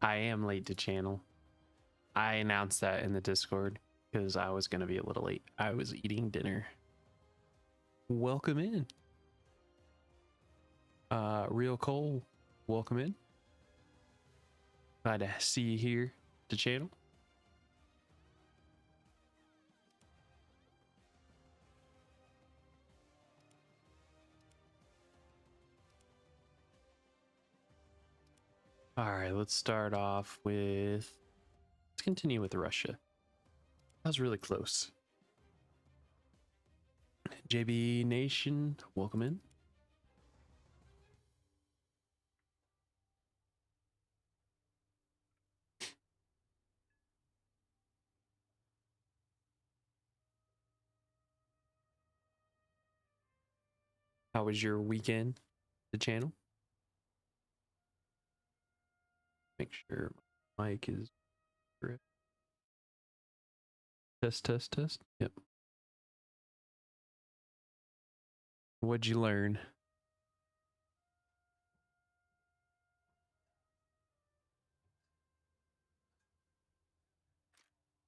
I am late to channel. I announced that in the Discord because I was going to be a little late. I was eating dinner. Welcome in. Real Cole, welcome in. Glad to see you here to channel. All right, let's start off with, let's continue with Russia. That was really close. JB Nation, welcome in. How was your weekend, the channel? Make sure my mic is correct. Test, test, test. Yep. What'd you learn?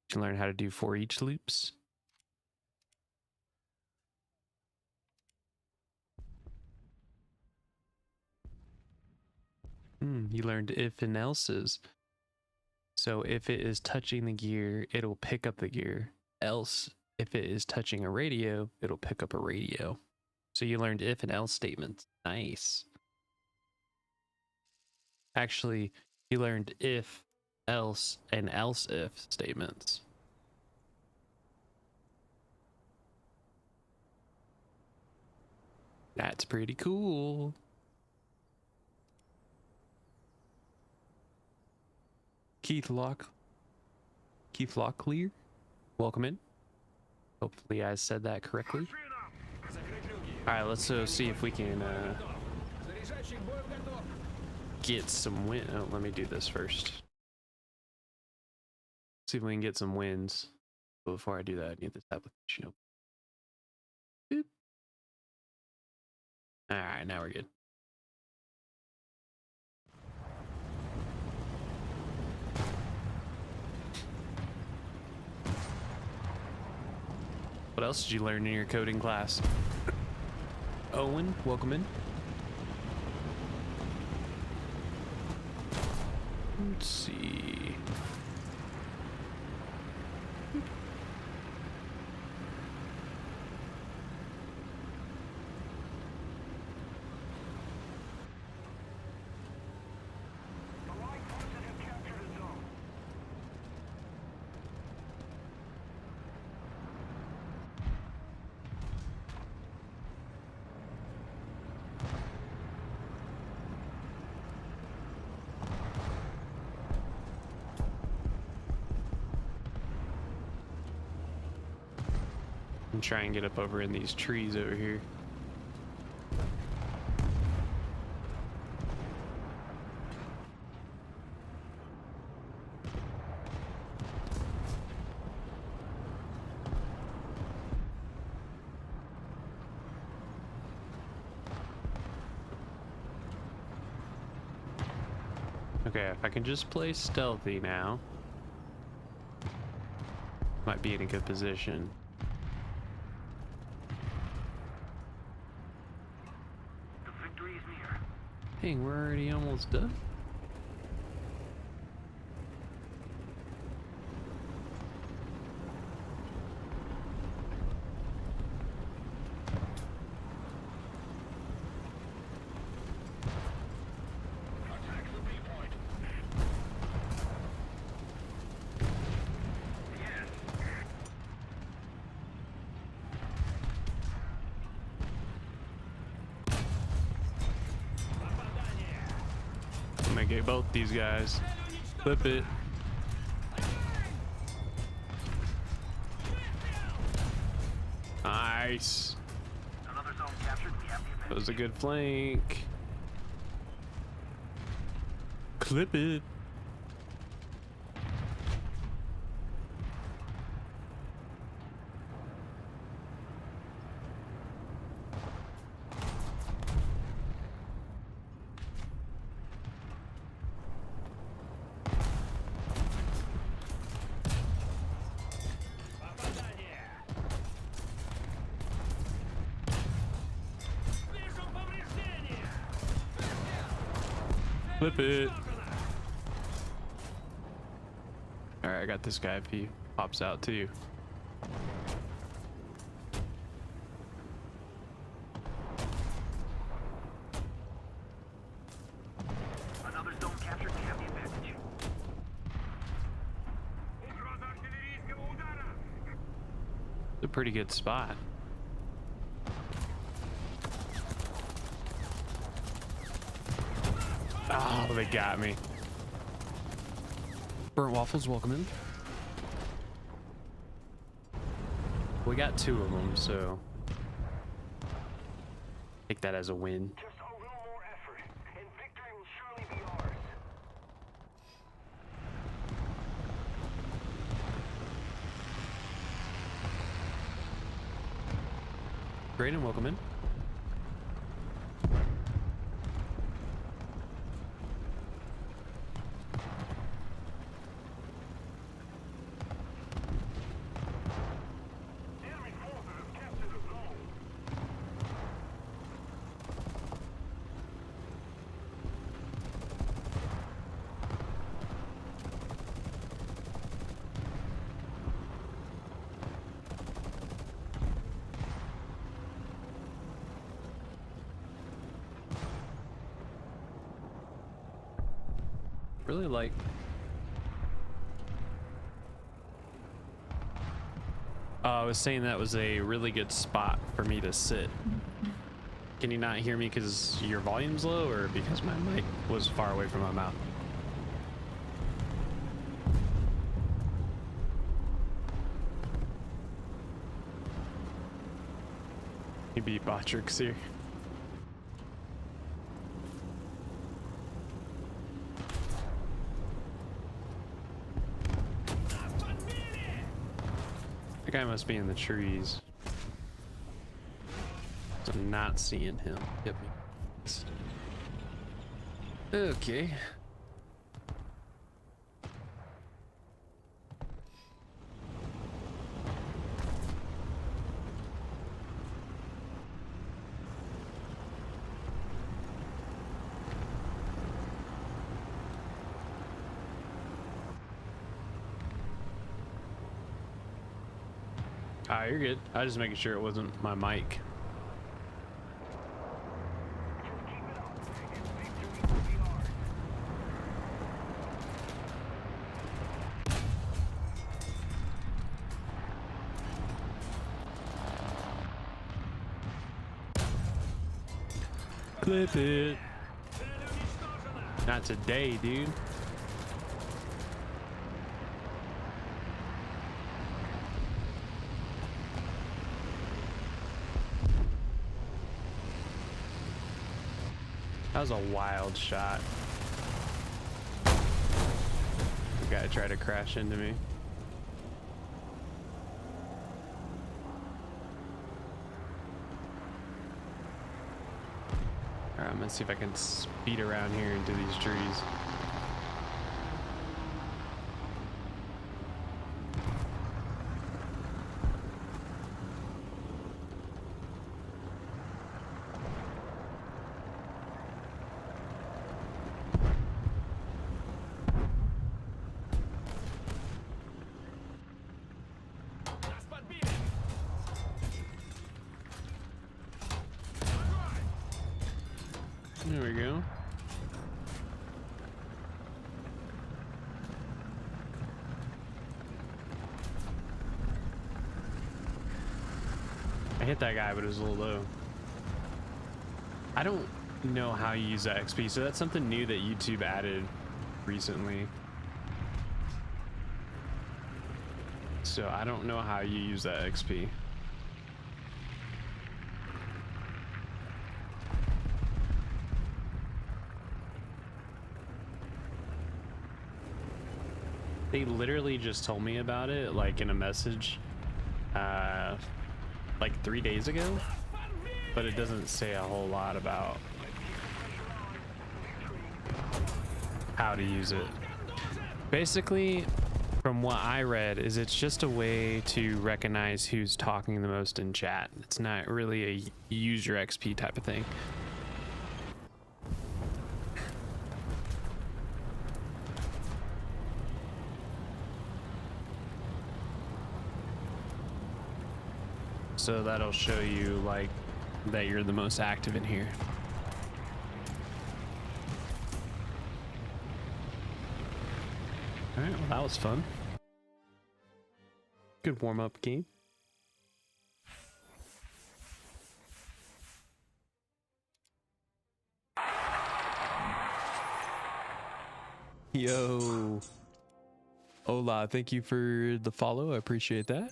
Did you learn how to do for each loops? You learned if and else's. So if it is touching the gear, it'll pick up the gear. Else, if it is touching a radio, it'll pick up a radio. So you learned if and else statements. Nice. Actually, you learned if, else, and else if statements. That's pretty cool. Keith Locklear, welcome in. Hopefully I said that correctly. All right, let's see if we can get some win. Oh, let me do this first. See if we can get some wins. But before I do that, I need this application open. Boop. All right, now we're good. What else did you learn in your coding class? Owen, welcome in. Let's see. And try and get up over in these trees over here. Okay, if I can just play stealthy now, might be in a good position. Dang, we're already almost done. I'm gonna get both these guys. Flip it. Nice. That was a good flank. Clip it. Flip it. All right, I got this guy if he pops out too. Another zone captured to have the advantage. It's a pretty good spot. Oh, they got me. Burnt waffles, welcome in. We got 2 of them, so take that as a win. Just a little more effort, and victory will surely be ours. Great, and welcome in. Enemy forces have captured the zone. Really like. I was saying that was a really good spot for me to sit. Can you not hear me because your volume's low or because my mic was far away from my mouth? You beat Botrix here. The guy must be in the trees. I'm not seeing him. Hit me. Okay. Ah, you're good. I was just making sure it wasn't my mic. Just keep it up, and victory will be ours. Clip it. Not today, dude. That was a wild shot. The guy tried to crash into me. Alright, I'm gonna see if I can speed around here into these trees. There we go. I hit that guy, but it was a little low. I don't know how you use that XP, so that's something new that YouTube added recently. So I don't know how you use that XP. They literally just told me about it, like in a message, like 3 days ago, but it doesn't say a whole lot about how to use it. Basically, from what I read, is it's just a way to recognize who's talking the most in chat. It's not really a use your XP type of thing. so that'll show you like that you're the most active in here. All right, well, that was fun. Good warm-up game. Yo. Hola, thank you for the follow. I appreciate that.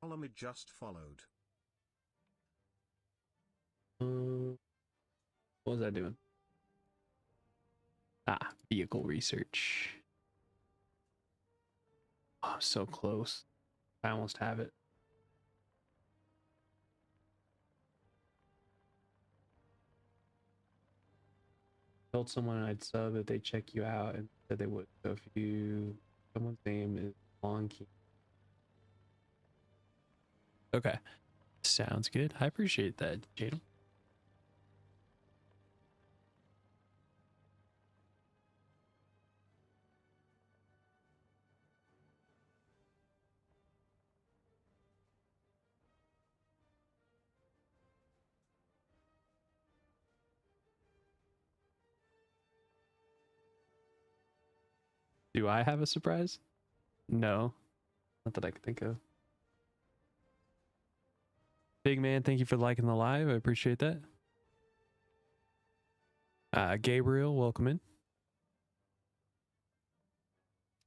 Follow me just followed. What was I doing? Ah, vehicle research. Oh, I'm so close. I almost have it. Told someone I'd sub if they check you out and said they would. So if someone's name is Long Key. Okay. Sounds good. I appreciate that, Jadel. Do I have a surprise? No. Not that I can think of. Big man, thank you for liking the live. I appreciate that. Gabriel, welcome in.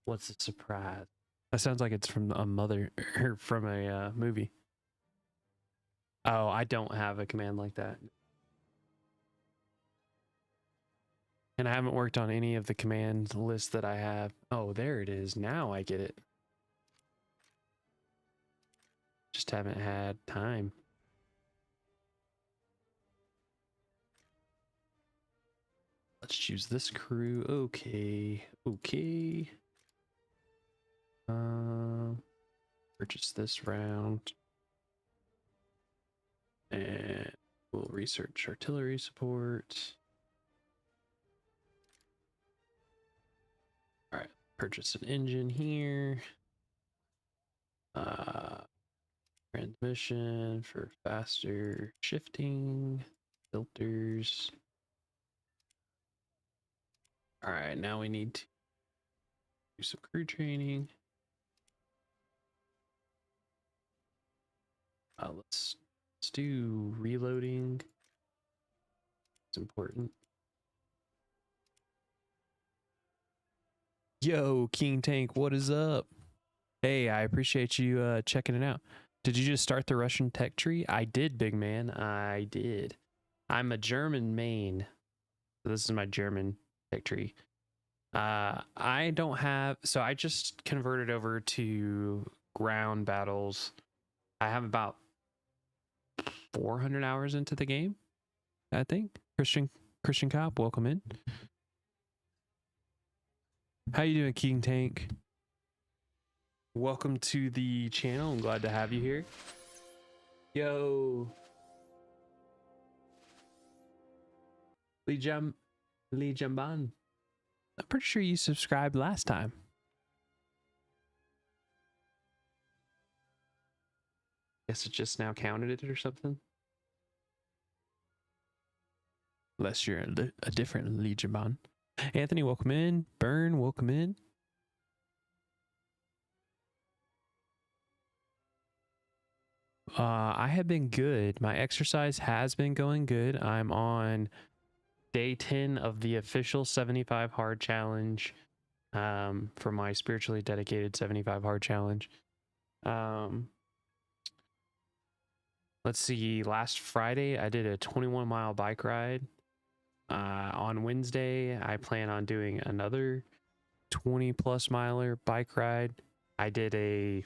What's a surprise? That sounds like it's from a mother or from a movie. Oh, I don't have a command like that. And I haven't worked on any of the command lists that I have. Oh, there it is. Now I get it. Just haven't had time. Let's choose this crew. Okay. Okay. Purchase this round. And we'll research artillery support. All right. Purchase an engine here. Transmission for faster shifting. Filters. All right, now we need to do some crew training. Let's do reloading. It's important. Yo, King Tank, what is up? Hey, I appreciate you checking it out. Did you just start the Russian tech tree? I did, big man. I did. I'm a German main. So this is my German tech tree. I don't have, so I just converted over to ground battles. I have about 400 hours into the game, I think. Christian Cop, welcome in. How you doing, King Tank? Welcome to the channel. I'm glad to have you here. Yo. Lee Jamban. I'm pretty sure you subscribed last time. Guess it just now counted it or something. Unless you're a different Lee Jamban. Anthony, welcome in. Burn, welcome in. I have been good. My exercise has been going good. I'm on day 10 of the official 75 hard challenge, for my spiritually dedicated 75 hard challenge. Let's see, last Friday I did a 21-mile bike ride. On Wednesday I plan on doing another 20+ miler bike ride. I did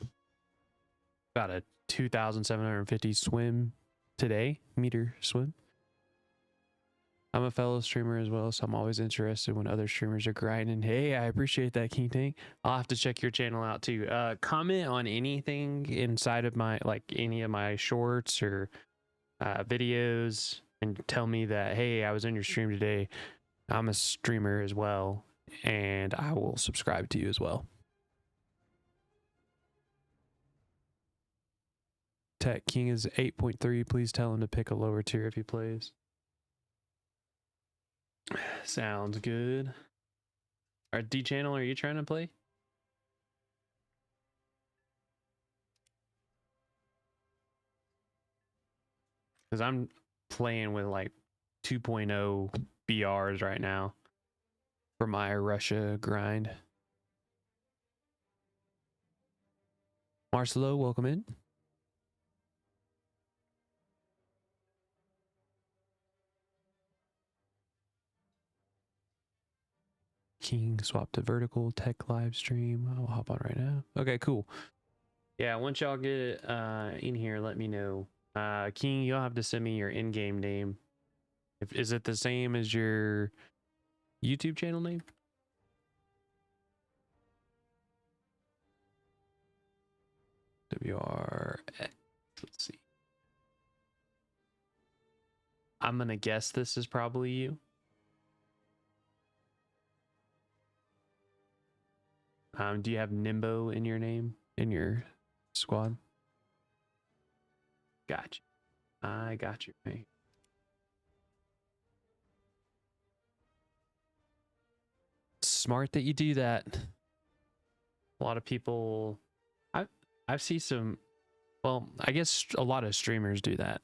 about a 2,750 swim today, meter swim. I'm a fellow streamer as well, so I'm always interested when other streamers are grinding. Hey, I appreciate that, King Tank. I'll have to check your channel out too. Comment on anything inside of my, like any of my shorts or videos, and tell me that, hey, I was in your stream today. I'm a streamer as well, and I will subscribe to you as well. Tech King is 8.3. Please tell him to pick a lower tier if he plays. Sounds good. All right, D Channel, are you trying to play? Because I'm playing with like 2.0 BRs right now for my Russia grind. Marcelo, welcome in. King swap to vertical tech live stream. I'll hop on right now. Okay, cool. Yeah, once y'all get in here, let me know. King, you'll have to send me your in-game name. Is it the same as your YouTube channel name? WRX. Let's see. I'm gonna guess this is probably you. Do you have Nimbo in your name, in your squad? Gotcha. I got you. Right. Smart that you do that. A lot of people, I've seen some, well, I guess a lot of streamers do that,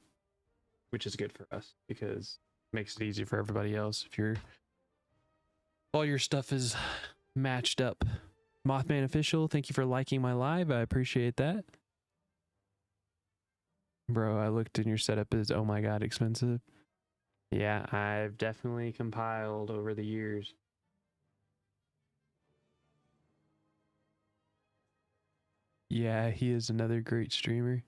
which is good for us because it makes it easy for everybody else if all your stuff is matched up. Mothman Official, thank you for liking my live. I appreciate that. Bro, I looked in your setup is, oh my god, expensive. Yeah, I've definitely compiled over the years. Yeah, he is another great streamer.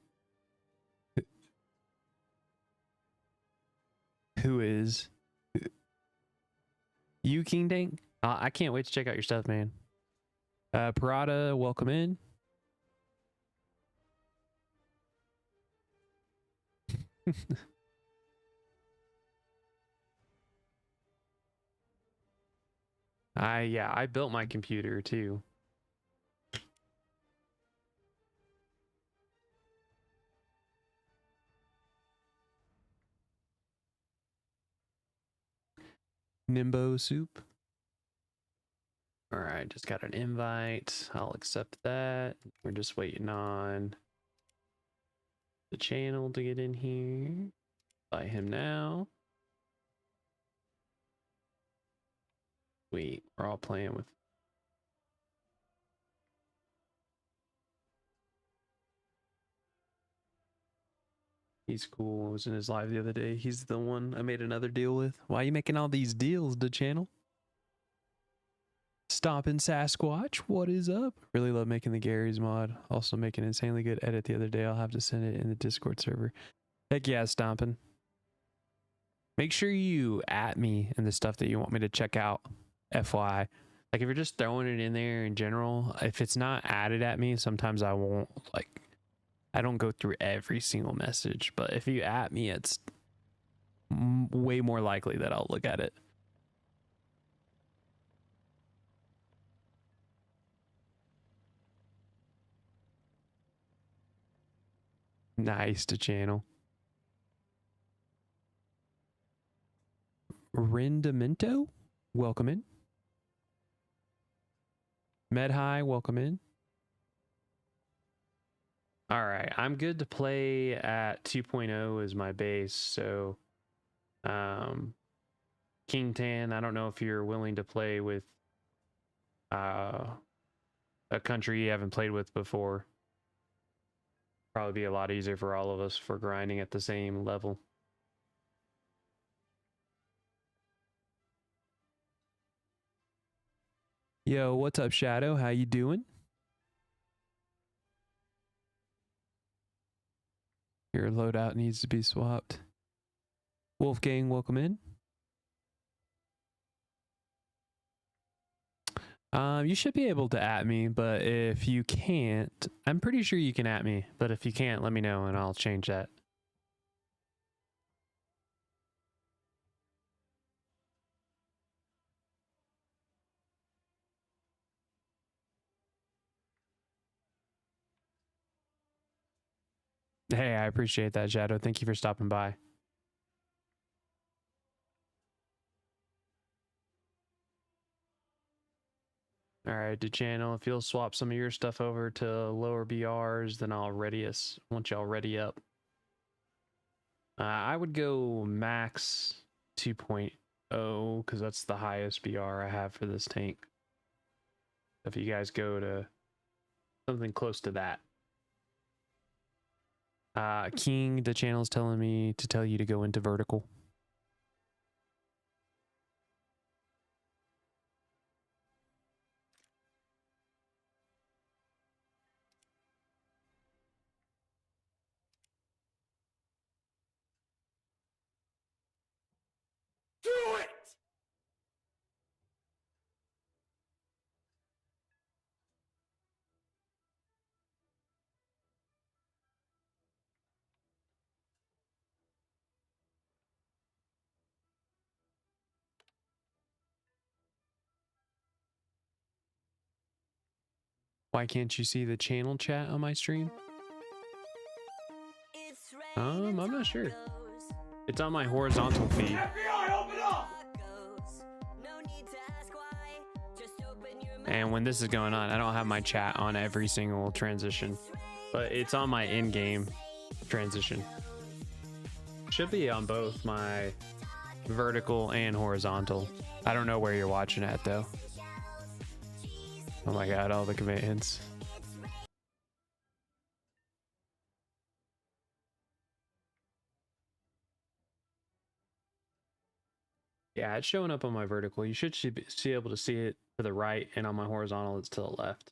Who is? You, King Dank? I can't wait to check out your stuff, man. Parada, welcome in. I built my computer too. Nimbo soup. All right, just got an invite. I'll accept that. We're just waiting on the channel to get in here. Buy him now. Wait, we're all playing with. He's cool. I was in his live the other day. He's the one I made another deal with. Why are you making all these deals, the channel? Stompin' Sasquatch, what is up? Really love making the Gary's mod. Also making an insanely good edit the other day. I'll have to send it in the Discord server. Heck yeah, Stompin'. Make sure you at me in the stuff that you want me to check out. FYI. Like if you're just throwing it in there in general, if it's not added at me, sometimes I won't, like, I don't go through every single message. But if you at me, it's way more likely that I'll look at it. Nice to channel. Rendimento, welcome in. Medhigh, welcome in. All right, I'm good to play at 2.0 as my base. So, King Tan, I don't know if you're willing to play with a country you haven't played with before. Probably be a lot easier for all of us for grinding at the same level. Yo, what's up, Shadow? How you doing? Your loadout needs to be swapped. Wolfgang, welcome in. You should be able to at me, but if you can't, I'm pretty sure you can at me, but if you can't, let me know and I'll change that. Hey, I appreciate that, Shadow. Thank you for stopping by. All right, to channel, if you'll swap some of your stuff over to lower BRs, then I'll ready us once y'all ready up. I would go max 2.0 because that's the highest BR I have for this tank. If you guys go to something close to that. King, the channel's telling me to tell you to go into vertical. Do it! Why can't you see the channel chat on my stream? I'm not sure. It's on my horizontal feed. FBI, open up! And when this is going on, I don't have my chat on every single transition, but it's on my in-game transition. Should be on both my vertical and horizontal. I don't know where you're watching at though. Oh my god, all the commands. Yeah, it's showing up on my vertical. You should be able to see it to the right, and on my horizontal, it's to the left.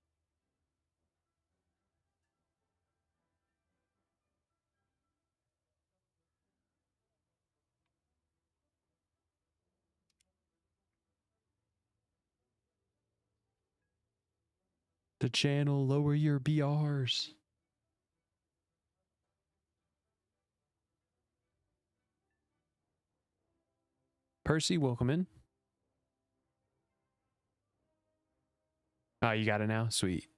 The channel, lower your BRs. Percy, welcome in. Oh, you got it now? Sweet.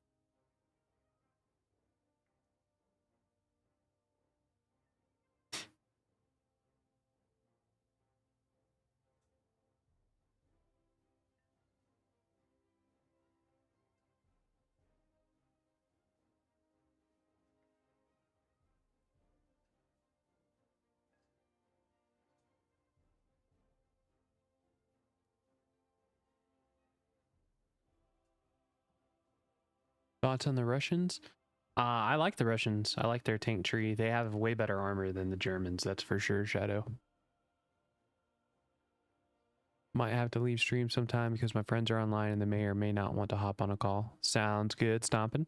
Thoughts on the Russians? I like the Russians. I like their tank tree. They have way better armor than the Germans, that's for sure, Shadow. Might have to leave stream sometime because my friends are online and they may or may not want to hop on a call. Sounds good, Stompin'.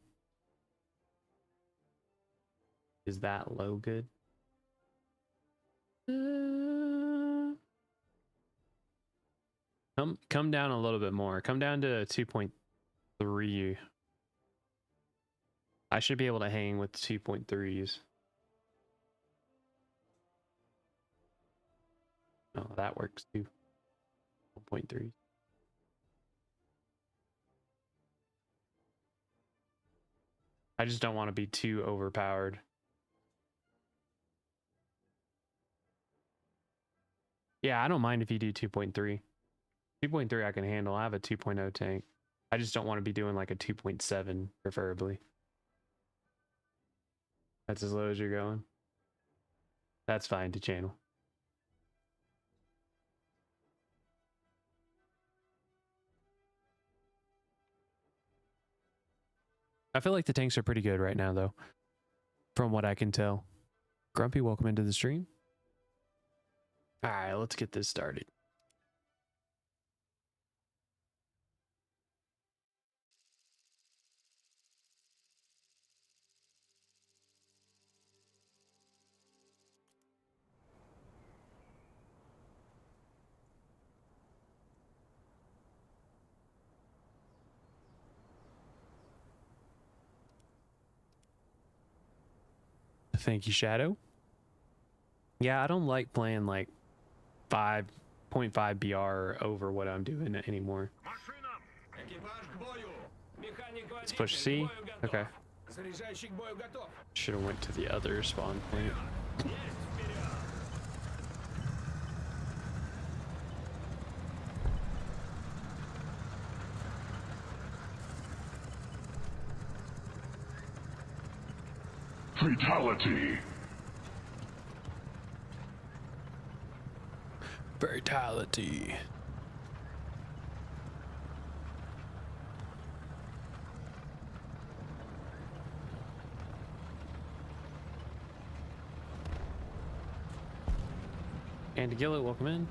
Is that low good? Come down a little bit more. Come down to 2.3. I should be able to hang with 2.3s. Oh, that works too. 1.3. I just don't want to be too overpowered. Yeah, I don't mind if you do 2.3. 2.3 I can handle. I have a 2.0 tank. I just don't want to be doing like a 2.7 preferably. That's as low as you're going. That's fine to channel. I feel like the tanks are pretty good right now though, from what I can tell. Grumpy, welcome into the stream. All right, let's get this started. Thank you, Shadow. Yeah, I don't like playing like 5.5 BR over what I'm doing anymore. Let's push C. Okay. Заряжающий к бою готов. Should have went to the other spawn point. Fatality. Fatality. Andy Gillett, welcome in.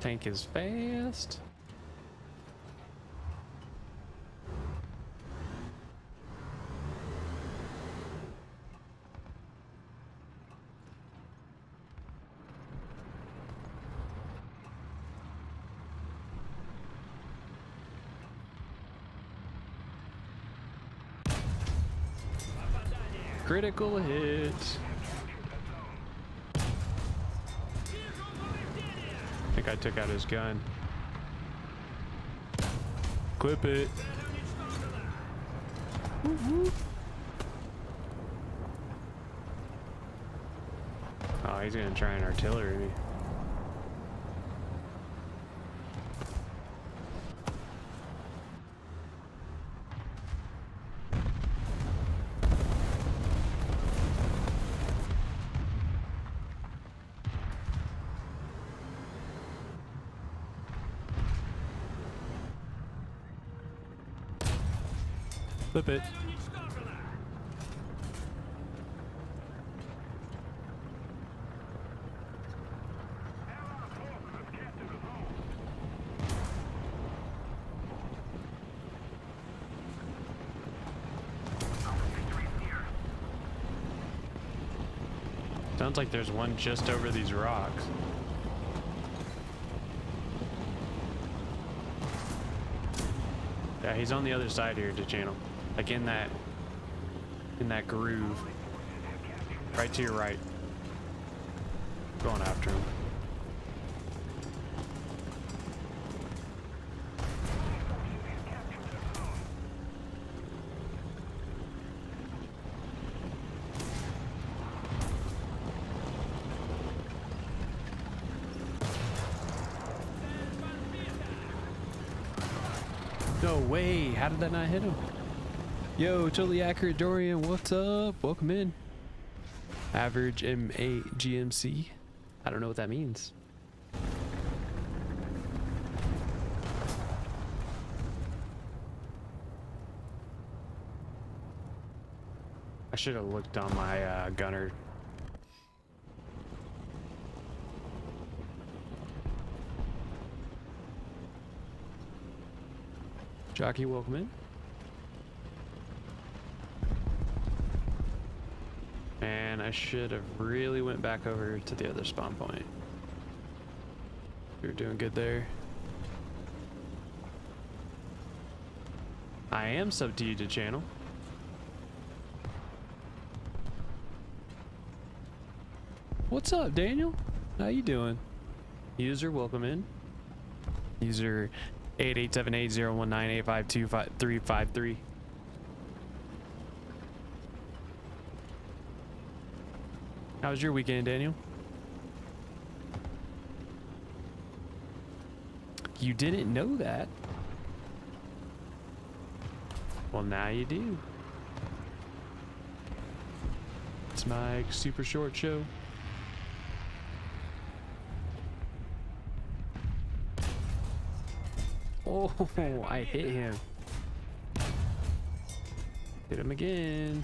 Tank is fast. Critical hit. I think I took out his gun. Clip it. Woo-hoo. Oh, he's gonna try and artillery me. Flip it. Sounds like there's one just over these rocks. Yeah, he's on the other side here to channel. Like in that groove. Right to your right. Going after him. No way, how did that not hit him? Yo, totally accurate Dorian, what's up? Welcome in. Average MA GMC. I don't know what that means. I should have looked on my gunner. Jockey, welcome in. And I should have really went back over to the other spawn point. You're doing good there. I am sub to you to channel. What's up, Daniel? How you doing? User, welcome in. User 88780198525353. How was your weekend, Daniel? You didn't know that? Well, now you do. It's my super short show. Oh, I hit him. Hit him again.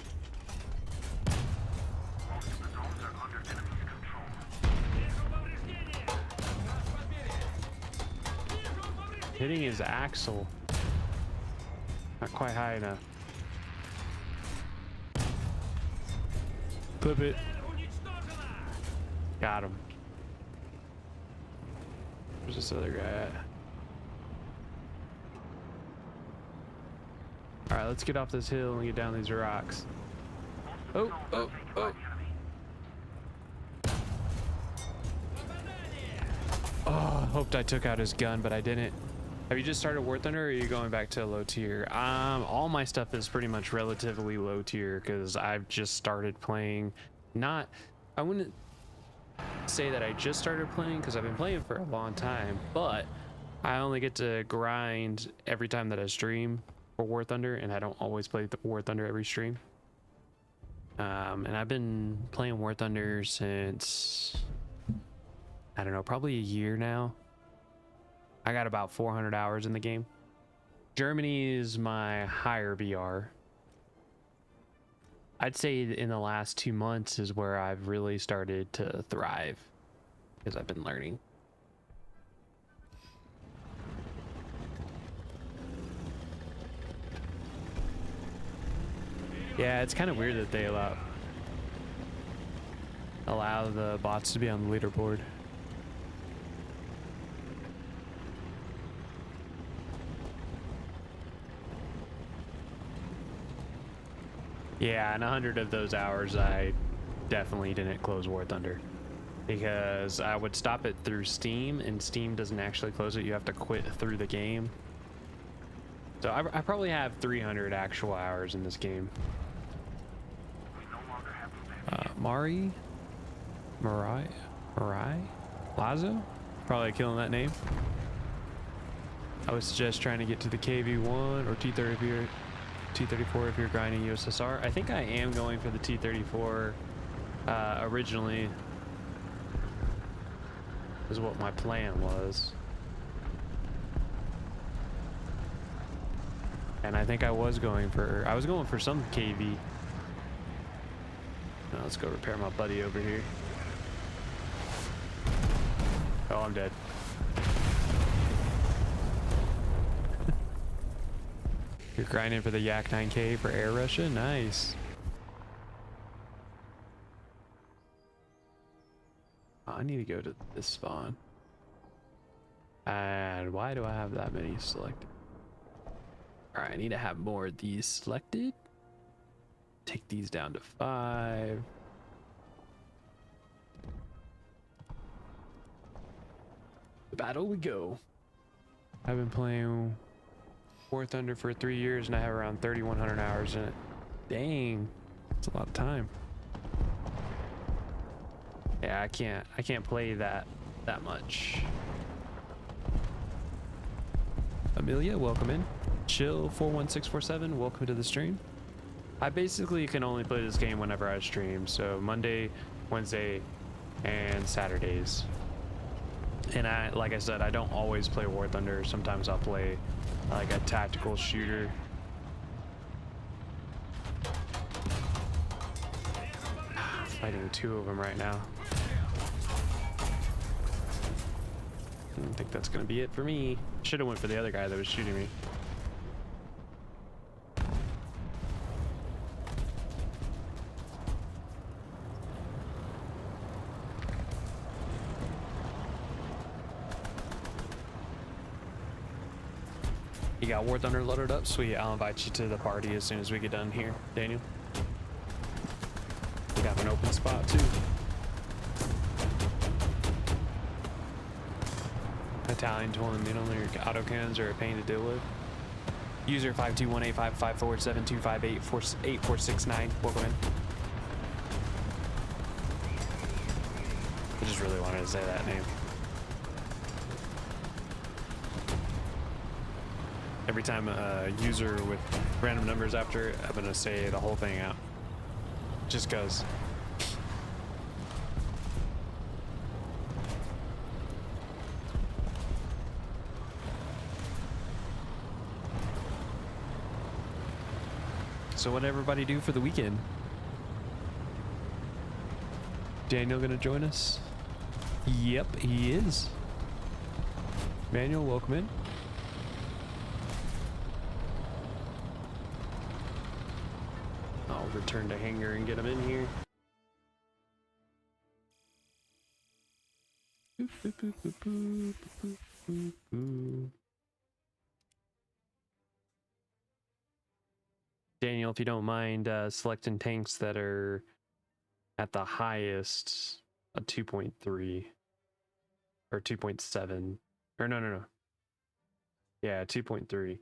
Hitting his axle. Not quite high enough. Clip it. Got him. Where's this other guy at? All right, let's get off this hill and get down these rocks. Oh, oh, oh. Oh, hoped I took out his gun, but I didn't. Have you just started War Thunder, or are you going back to low tier? All my stuff is pretty much relatively low tier because I've just started playing. I wouldn't say that I just started playing because I've been playing for a long time, but I only get to grind every time that I stream for War Thunder, and I don't always play the War Thunder every stream. And I've been playing War Thunder since, I don't know, probably a year now. I got about 400 hours in the game. Germany is my higher VR. I'd say in the last 2 months is where I've really started to thrive because I've been learning. Yeah, it's kind of weird that they allow the bots to be on the leaderboard. Yeah, and 100 of those hours I definitely didn't close War Thunder because I would stop it through Steam, and Steam doesn't actually close it. You have to quit through the game. So I probably have 300 actual hours in this game. Marai? Lazo? Probably killing that name. I was just trying to get to the KV1 or T34 if you're grinding USSR. I think I am going for the T34 originally, is what my plan was. And I think I was going for some KV. Now let's go repair my buddy over here. Oh, I'm dead. You're grinding for the Yak 9K for Air Russia? Nice. Oh, I need to go to this spawn. And why do I have that many selected? Alright, I need to have more of these selected. Take these down to 5. The battle we go. I've been playing War Thunder for 3 years and I have around 3,100 hours in it. Dang, that's a lot of time. Yeah, I can't play that much. Amelia, welcome in. Chill 41647, welcome to the stream. I basically can only play this game whenever I stream, so Monday, Wednesday, and Saturdays. And like I said, I don't always play War Thunder. Sometimes I'll play like a tactical shooter. Fighting 2 of them right now. I don't think that's gonna be it for me. Should have went for the other guy that was shooting me. You got War Thunder loaded up? Sweet, I'll invite you to the party as soon as we get done here, Daniel. We got an open spot too. Italian 20 millimeter autocannons are a pain to deal with. User 521855472588469. Welcome in. I just really wanted to say that name. Every time a user with random numbers after it, I'm gonna say the whole thing out. Just cause. So what everybody do for the weekend? Daniel gonna join us? Yep, he is. Manuel, welcome in. I'll return to hangar and get him in here. Daniel, if you don't mind selecting tanks that are at the highest, a 2.3 or 2.7, or no. Yeah, 2.3.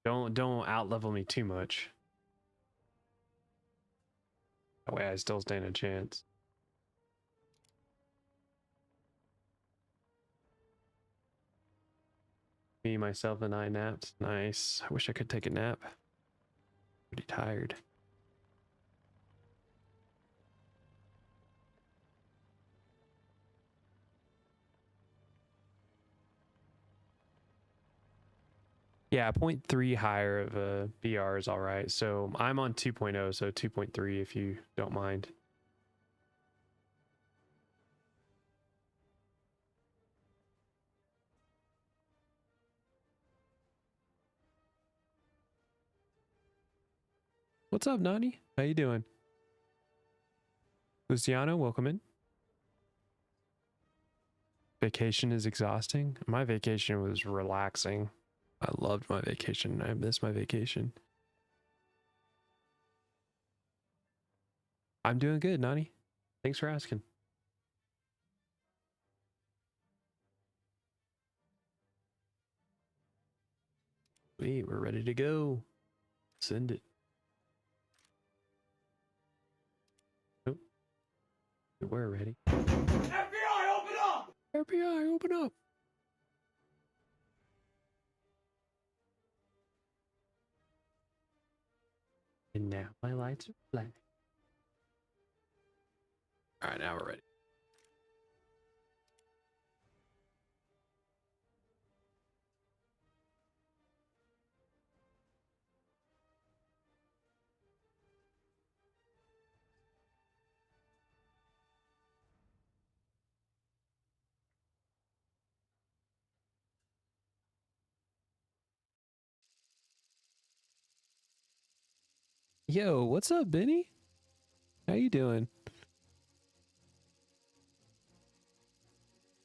Don't out level me too much. That way I still stand a chance. Me, myself, and I napped. Nice. I wish I could take a nap. Pretty tired. Yeah, 0.3 higher of a BR is all right. So I'm on 2.0, so 2.3 if you don't mind. What's up, Nani? How you doing? Luciano, welcome in. Vacation is exhausting. My vacation was relaxing. I loved my vacation. I miss my vacation. I'm doing good, Nani. Thanks for asking. Sweet, we're ready to go. Send it. Oh, we're ready. FBI, open up! FBI, open up. And now my lights are black. All right, now we're ready. Yo, what's up, Benny? How you doing?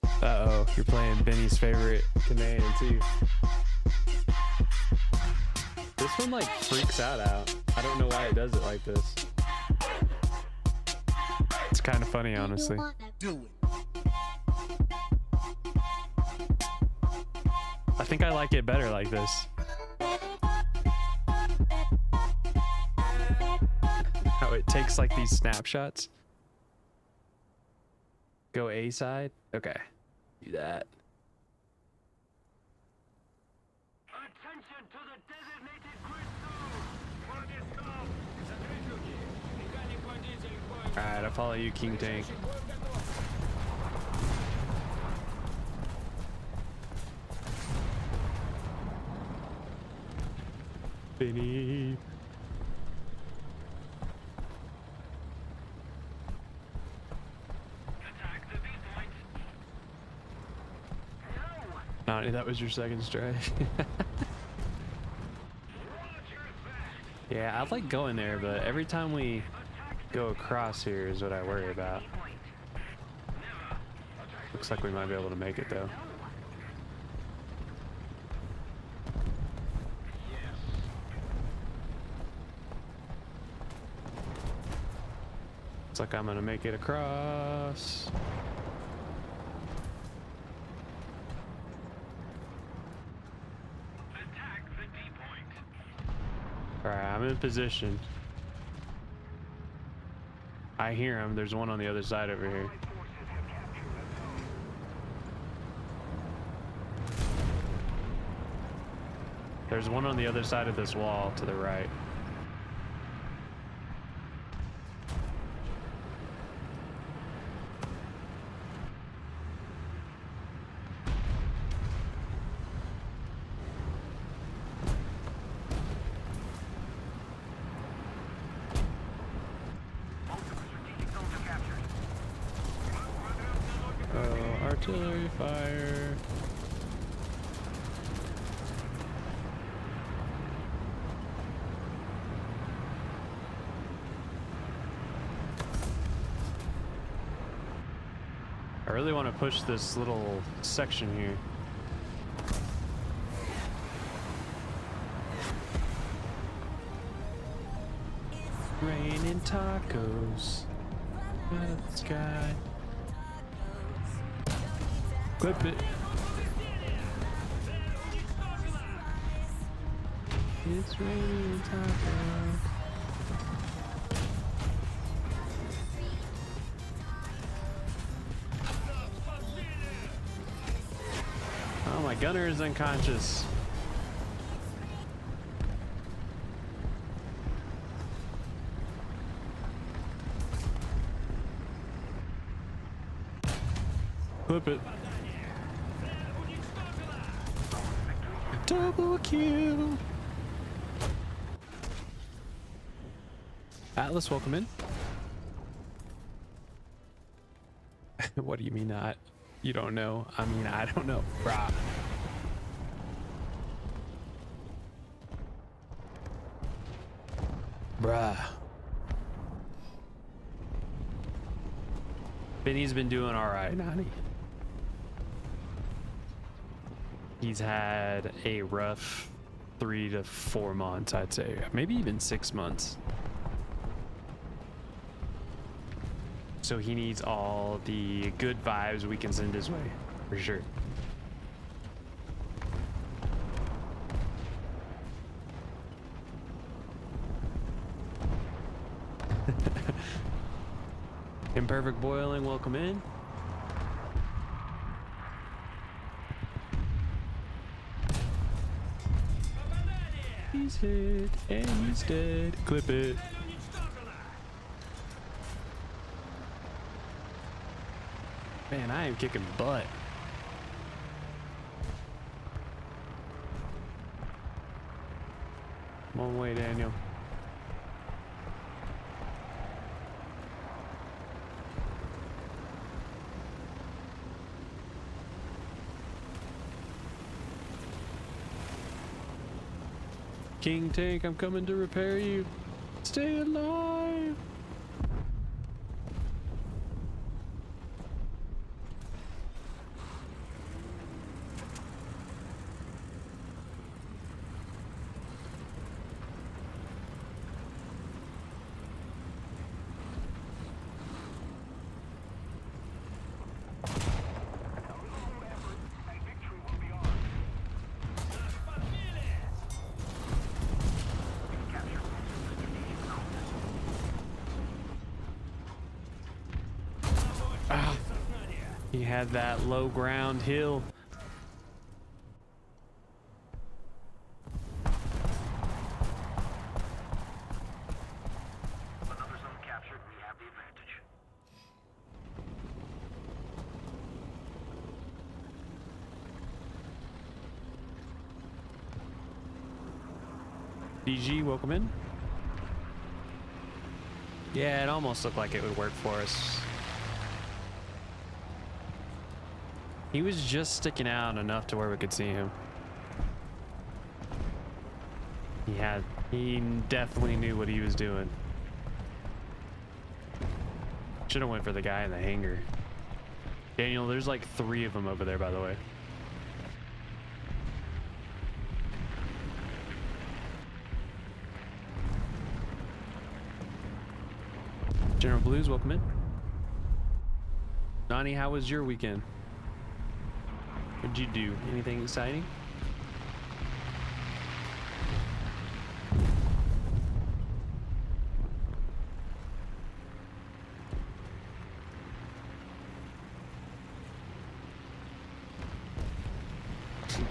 Uh-oh, you're playing Benny's favorite command too. This one like freaks out. I don't know why it does it like this. It's kind of funny, honestly. Do it. I think I like it better like this. How it takes like these snapshots. Go A side? Okay. Do that. Attention to the designated grid zone. Alright, I follow you, King Tank. Benny. Attack the B point. Nani, that was your second strike. Yeah, I like going there, but every time we go across here is what I worry about. Looks like we might be able to make it though. Looks like I'm gonna make it across. Attack the D point. Alright, I'm in position. I hear him. There's one on the other side over here. Forces have captured the zone. There's one on the other side of this wall to the right. Oh, artillery fire. I really want to push this little section here. Raining tacos out of the sky. Clip it. It's raining tacos. Oh, my gunner is unconscious. Clip it. Double kill. Atlas, welcome in. What do you mean not? You don't know? I mean, I don't know. Brah. Bruh. Benny's been doing all right, Nani. He's had a rough 3 to 4 months, I'd say. Maybe even 6 months. So he needs all the good vibes we can send his way, for sure. Imperfect Boiling, welcome in. He's hit and he's dead. Clip it. Man, I am kicking butt. One way, Daniel. King Tank, I'm coming to repair you. Stay alive. He had that low ground hill. Another zone captured. We have the advantage. DG, welcome in. Yeah, it almost looked like it would work for us. He was just sticking out enough to where we could see him. He definitely knew what he was doing. Should have went for the guy in the hangar. Daniel, there's like 3 of them over there, by the way. General Blues, welcome in. Nani, how was your weekend? What'd you do? Anything exciting?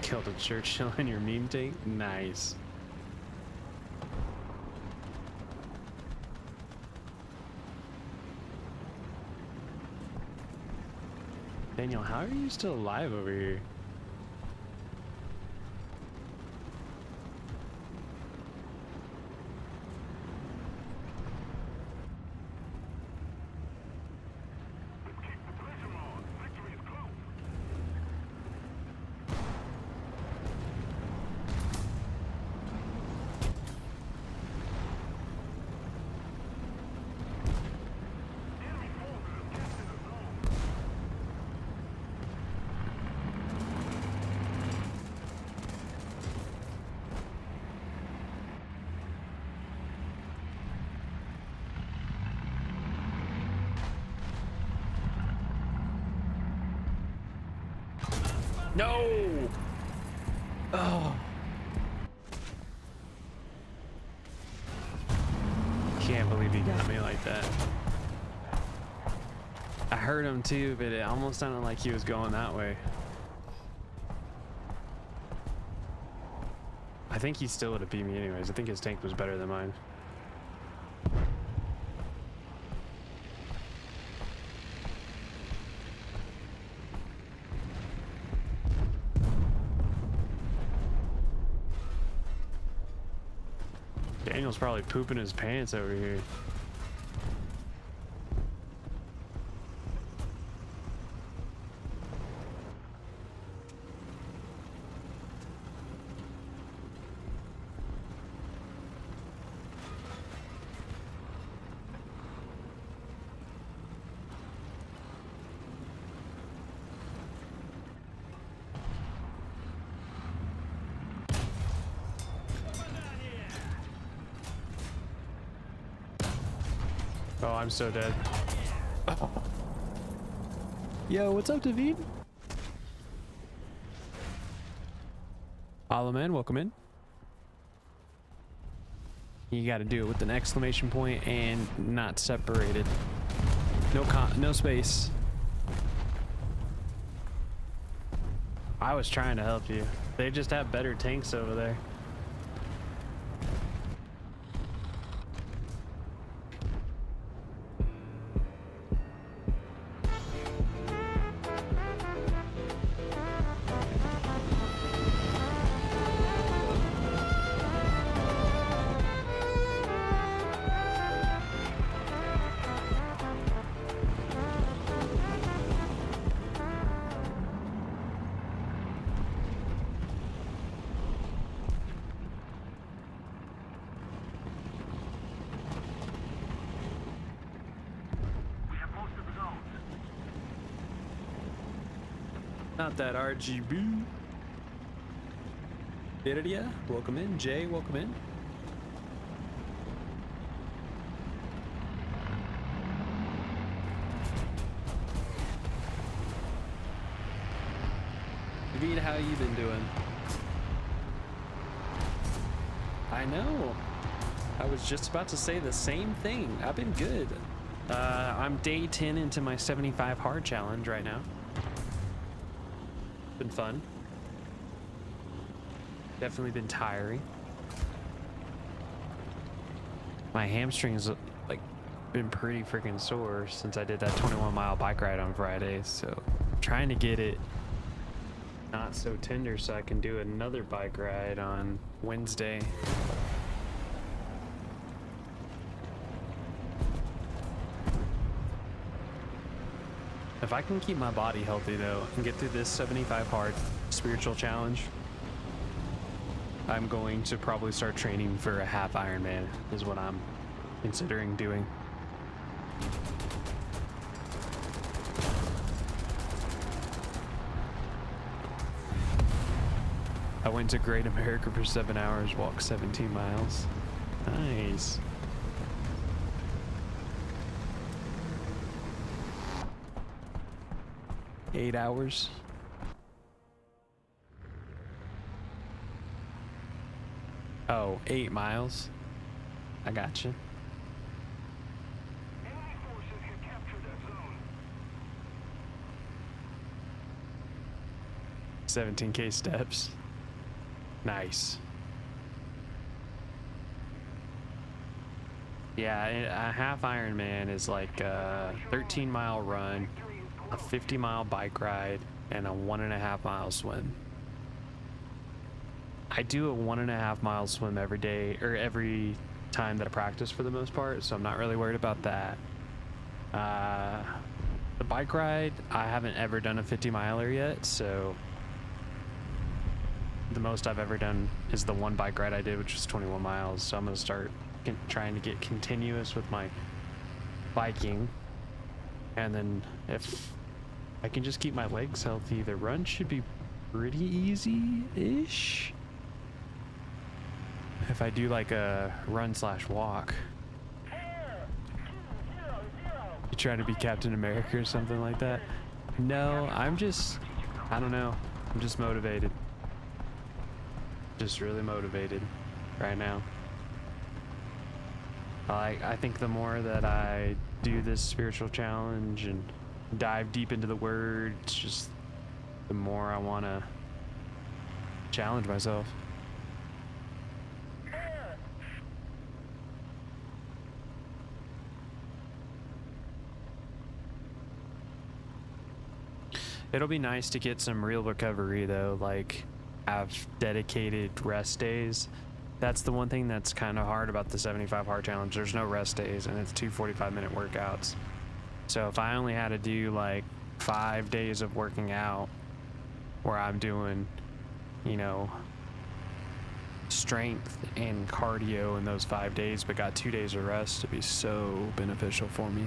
Killed a Churchill in your meme tank? Nice. Daniel, how are you still alive over here? No! Oh. Can't believe he got me like that. I heard him too, but it almost sounded like he was going that way. I think he still would have beat me anyways. I think his tank was better than mine. Daniel's probably pooping his pants over here. Oh, I'm so dead. Oh. Yo, what's up, David? Hello, man. Welcome in. You got to do it with an exclamation point and not separated. No space. I was trying to help you. They just have better tanks over there. Not that RGB. Iridia, welcome in. Jay, welcome in. David, how you been doing? I know. I was just about to say the same thing. I've been good. I'm day 10 into my 75 hard challenge right now. Been fun. Definitely been tiring. My hamstrings like been pretty freaking sore since I did that 21-mile bike ride on Friday, so I'm trying to get it not so tender so I can do another bike ride on Wednesday. If I can keep my body healthy though and get through this 75 hard spiritual challenge, I'm going to probably start training for a half Ironman is what I'm considering doing. I went to Great America for 7 hours, walked 17 miles. Nice. Eight hours. Oh, 8 miles. I got you. Enemy forces have captured that zone. 17K steps. Nice. Yeah, a half Ironman is like a 13-mile run, a 50-mile bike ride, and a 1.5-mile swim. I do a 1.5-mile swim every day, or every time that I practice for the most part, so I'm not really worried about that. The bike ride, I haven't ever done a 50-miler yet, so the most I've ever done is the one bike ride I did, which was 21 miles. So I'm gonna start trying to get continuous with my biking, and then if I can just keep my legs healthy, the run should be pretty easy-ish. If I do like a run/walk. You trying to be Captain America or something like that? No, I'm just, I don't know. I'm just motivated. Just really motivated right now. I think the more that I do this spiritual challenge and dive deep into the word, it's just the more I want to challenge myself. It'll be nice to get some real recovery though, like have dedicated rest days. That's the one thing that's kind of hard about the 75 hard challenge. There's no rest days and it's 2 45-minute workouts. So if I only had to do like 5 days of working out where I'm doing, you know, strength and cardio in those 5 days, but got 2 days of rest, it'd be so beneficial for me.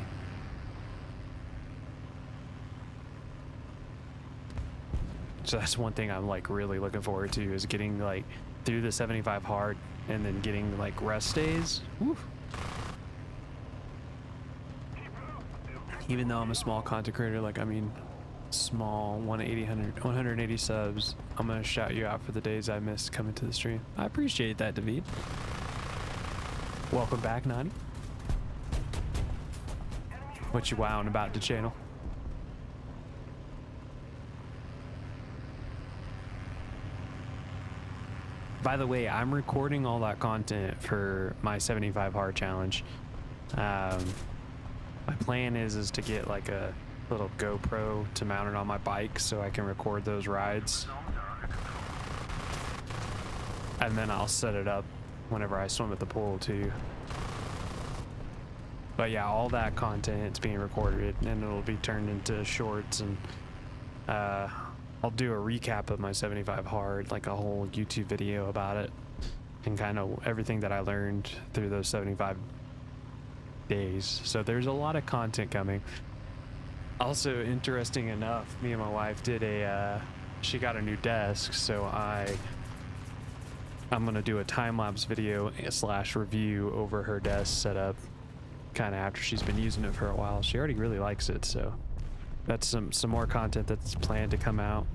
So that's one thing I'm like really looking forward to, is getting like through the 75 hard and then getting like rest days. Woo. Even though I'm a small content creator, like I mean small, 180 subs, I'm gonna shout you out for the days I missed coming to the stream. I appreciate that, David. Welcome back, Nani. What you wowing about the channel? By the way, I'm recording all that content for my 75 hard challenge. My plan is to get like a little GoPro to mount it on my bike so I can record those rides. And then I'll set it up whenever I swim at the pool too. But yeah, all that content's being recorded and it'll be turned into shorts, and I'll do a recap of my 75 hard, like a whole YouTube video about it and kind of everything that I learned through those 75 days. So there's a lot of content coming. Also, interesting enough, me and my wife did she got a new desk, so I'm gonna do a time-lapse video / review over her desk setup kind of after she's been using it for a while. She already really likes it, so that's some more content that's planned to come out.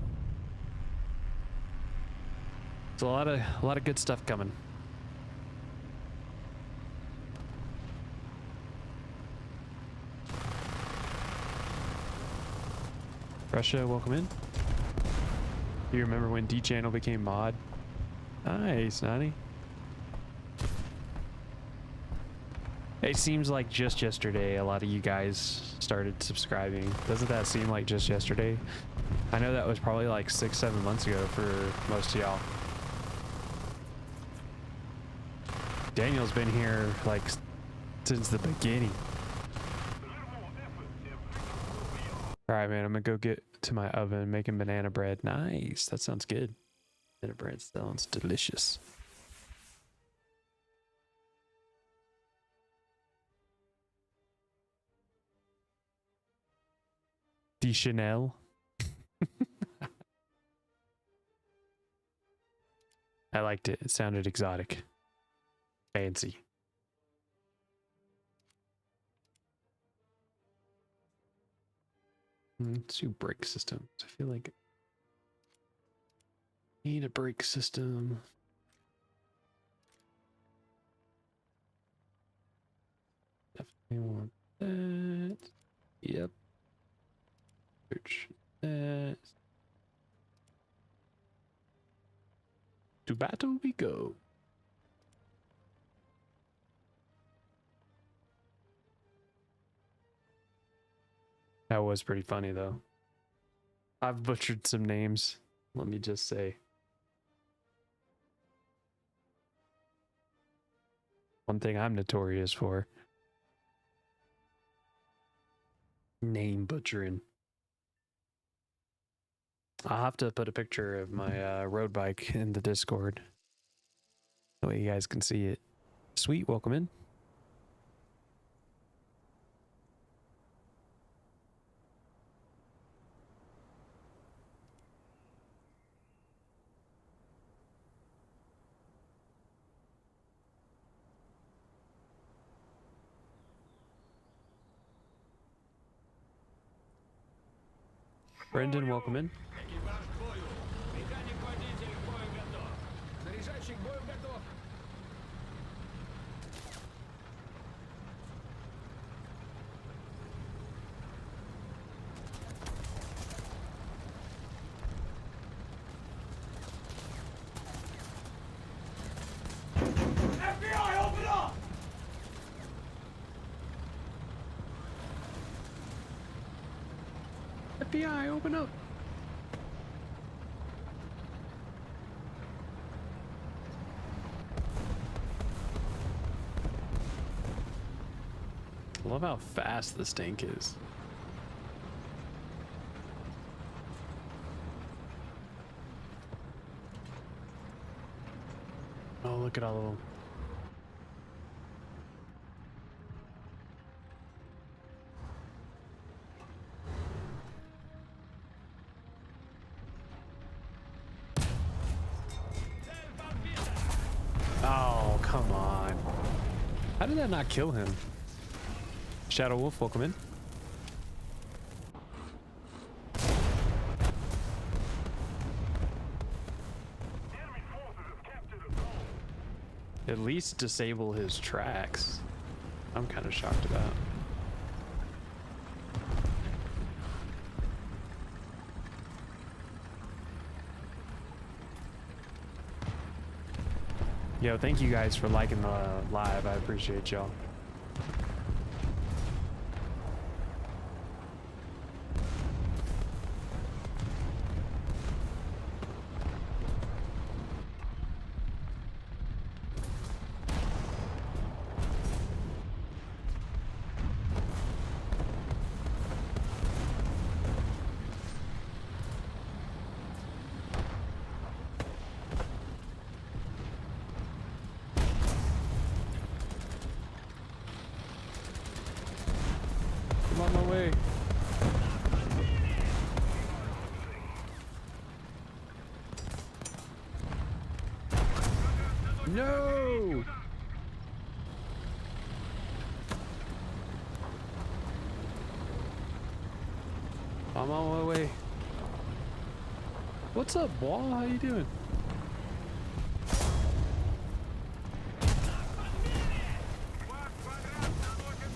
It's a lot of good stuff coming. Russia, welcome in. Do you remember when D Channel became mod? Nice, Nani. It seems like just yesterday a lot of you guys started subscribing. Doesn't that seem like just yesterday? I know that was probably like 6-7 months ago for most of y'all. Daniel's been here like since the beginning. All right, man, I'm gonna go get to my oven making banana bread. Nice, that sounds good. Banana bread sounds delicious. De Chanel. I liked it. It sounded exotic. Fancy. Let's do brake systems. I feel like I need a brake system. Definitely want that. Yep. Search that. To battle we go. That was pretty funny though. I've butchered some names, let me just say. One thing I'm notorious for. Name butchering. I'll have to put a picture of my road bike in the Discord. That way you guys can see it. Sweet, welcome in. Brendan, welcome in. FBI, open up. I love how fast this tank is. Oh, look at all of them. Oh, come on. How did that not kill him? Shadow Wolf, welcome in. At least disable his tracks. I'm kind of shocked about. Yo, thank you guys for liking the live. I appreciate y'all. I'm on my way. No! I'm on my way. What's up, Wall? How you doing?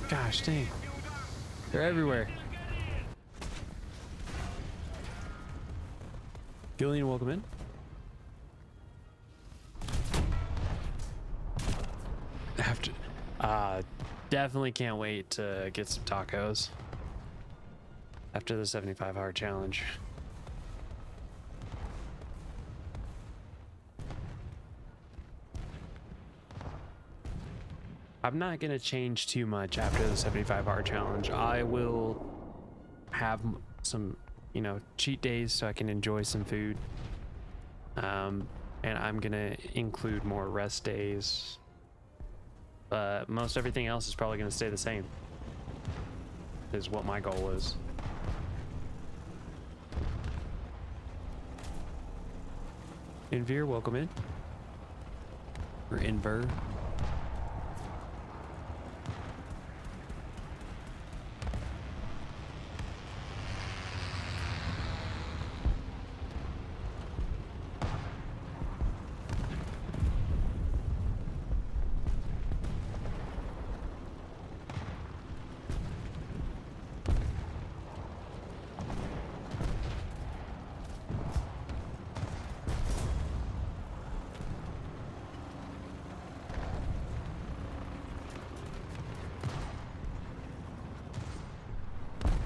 Gosh dang. They're everywhere. Gillian, welcome in. After, definitely can't wait to get some tacos after the 75-hour challenge. I'm not going to change too much after the 75-hour challenge. I will have some, you know, cheat days so I can enjoy some food. And I'm going to include more rest days. But most everything else is probably going to stay the same. Is what my goal is. Inver, welcome in. Or Inver.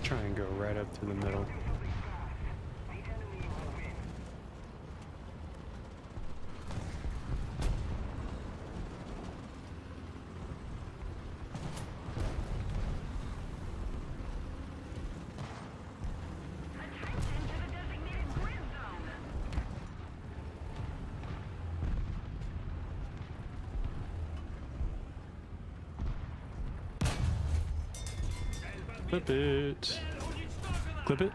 Try and go right up to the middle. Clip it. Clip it.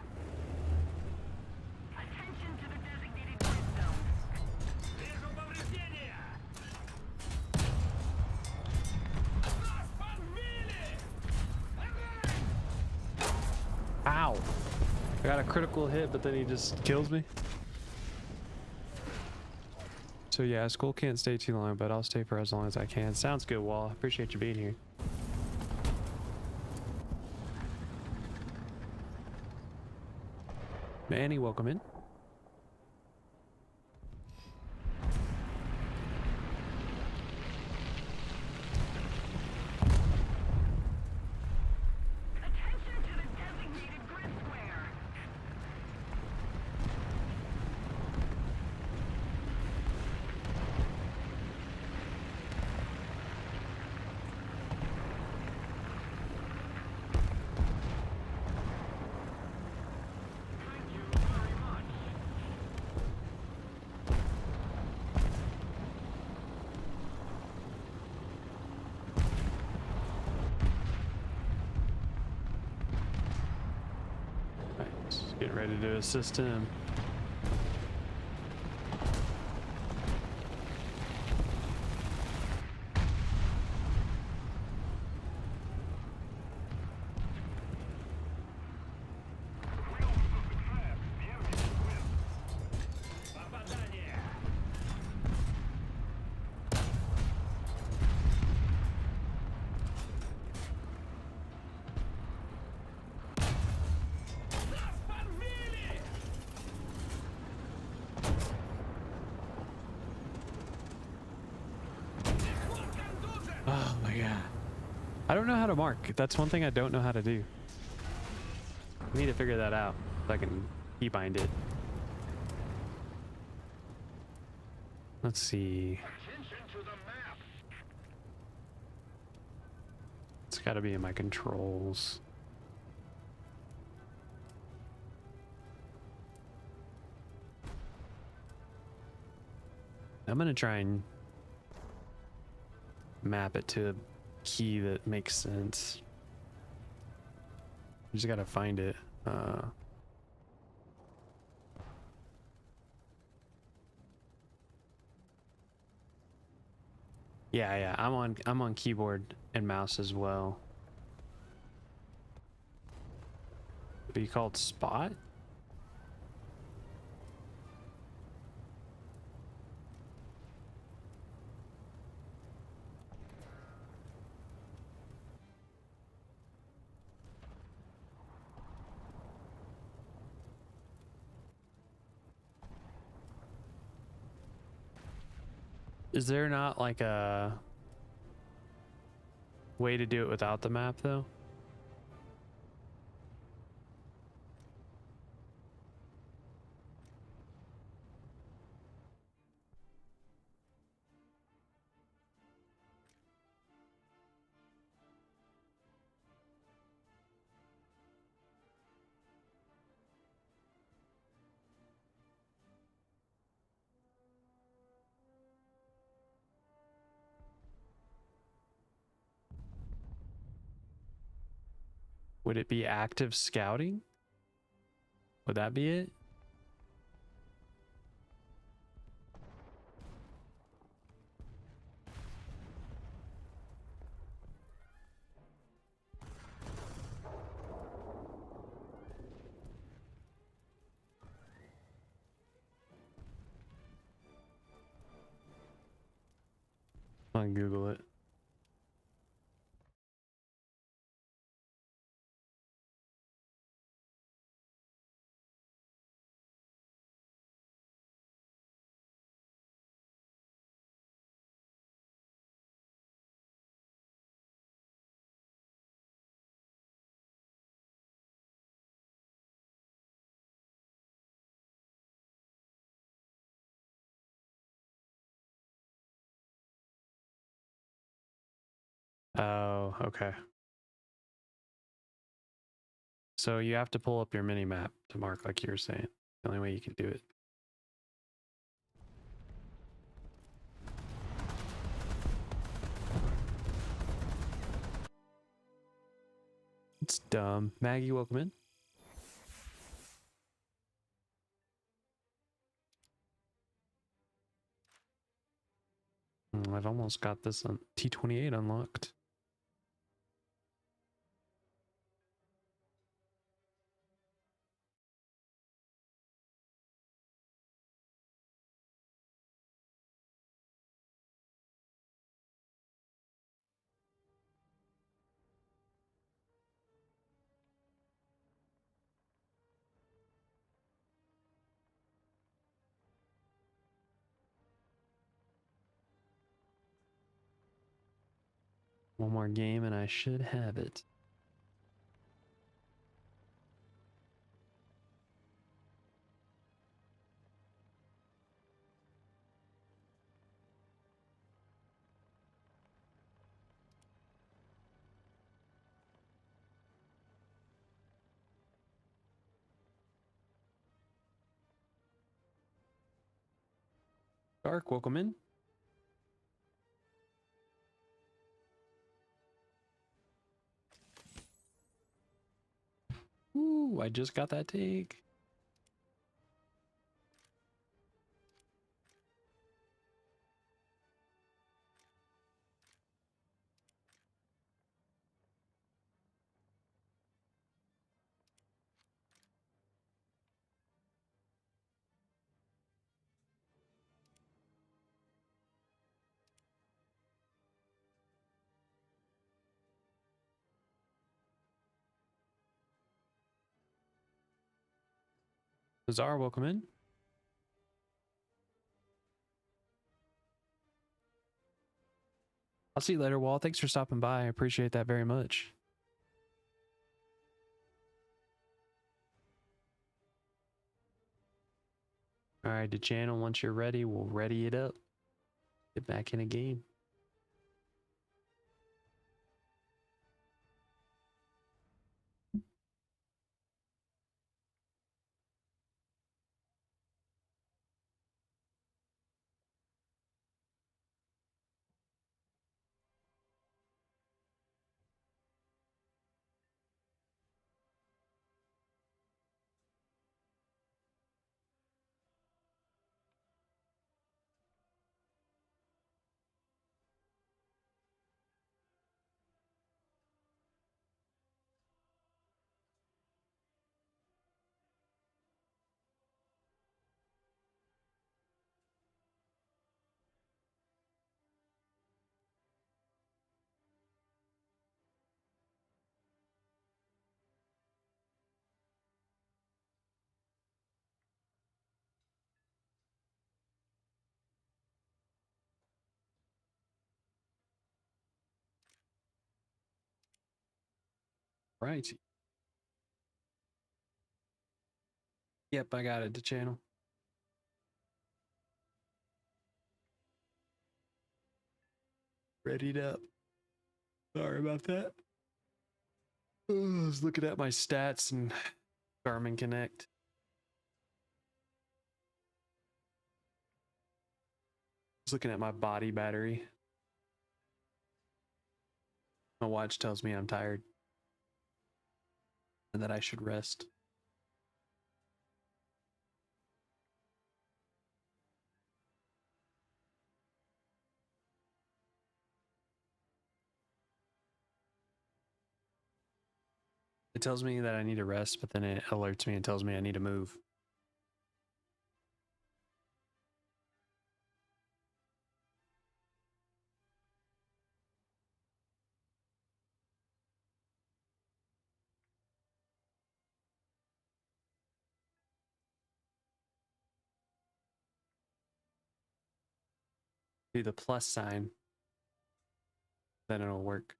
Ow. I got a critical hit, but then he just kills me. So yeah, school can't stay too long, but I'll stay for as long as I can. Sounds good, Wall. Appreciate you being here. Manny, welcome in. Attention to the designated grid square. Getting ready to assist him. Oh my god. I don't know how to mark. That's one thing I don't know how to do. I need to figure that out so I can keybind it. Let's see. It's got to be in my controls. I'm going to try and map it to a key that makes sense. You just got to find it. Yeah, I'm on keyboard and mouse as well. Be called spot? Is there not like a way to do it without the map though? Would it be active scouting? Would that be it? I'll Google it. Oh, okay. So you have to pull up your mini map to mark like you were saying. The only way you can do it. It's dumb. Maggie, welcome in. I've almost got this on T28 unlocked. One more game and I should have it. Dark, welcome in. Ooh, I just got that take. Zara, welcome in. I'll see you later, Wall. Thanks for stopping by. I appreciate that very much. All right, the channel, once you're ready, we'll ready it up. Get back in a game. Right. Yep, I got it, the channel. Readied up. Sorry about that. I was looking at my stats and Garmin Connect. I was looking at my body battery. My watch tells me I'm tired and that I should rest. It tells me that I need to rest, but then it alerts me and tells me I need to move. Do the plus sign, then it'll work.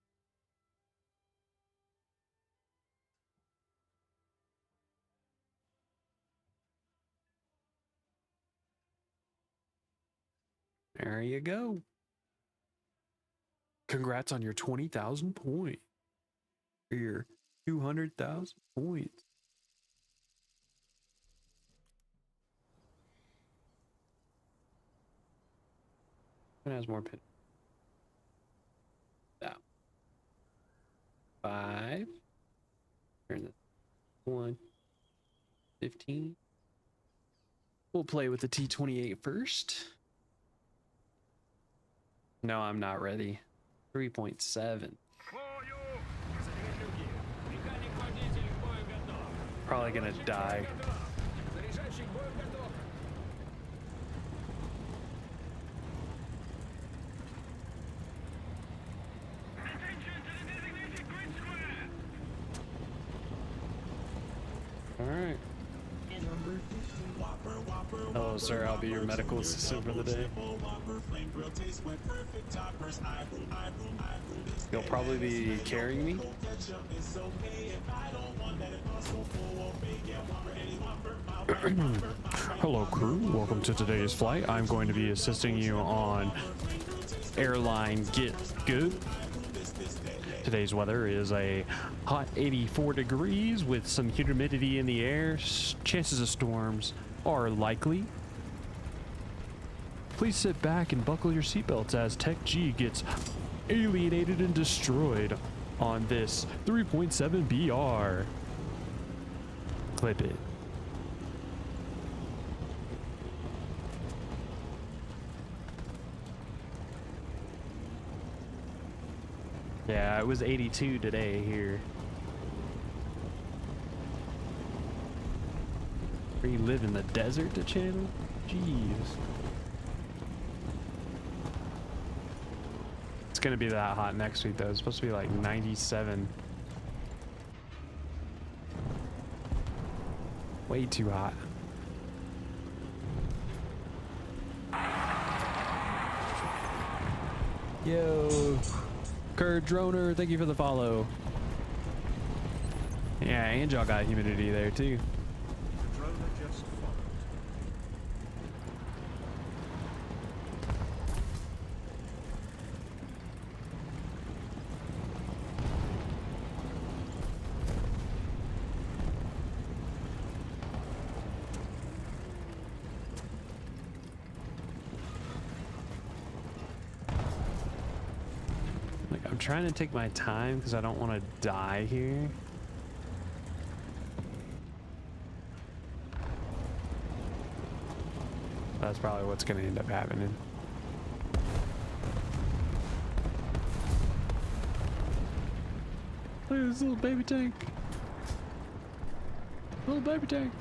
There you go. Congrats on your 20,000 points. Or your 200,000 points. It has more pin. Down. 5. Turn this 1. 15. We'll play with the T28 first. No, I'm not ready. 3.7. Probably gonna die. All right. Hello, sir. I'll be your medical assistant for the day. You'll probably be carrying me. Hello, crew. Welcome to today's flight. I'm going to be assisting you on airline Get Good. Today's weather is a hot 84 degrees with some humidity in the air. Chances of storms are likely. Please sit back and buckle your seatbelts as Tech G gets alienated and destroyed on this 3.7 BR. Clip it. Yeah, it was 82 today here. Where you live in the desert, the channel? Jeez. It's gonna be that hot next week though. It's supposed to be like 97. Way too hot. Yo, Kurt Droner, thank you for the follow. Yeah, and y'all got humidity there too. The droner just followed. Like, I'm trying to take my time because I don't want to die here. That's probably what's going to end up happening. Look at this little baby tank. Little baby tank.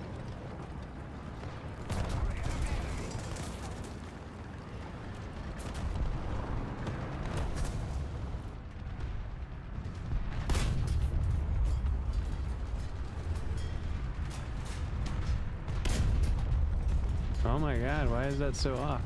Oh my god, why is that so off?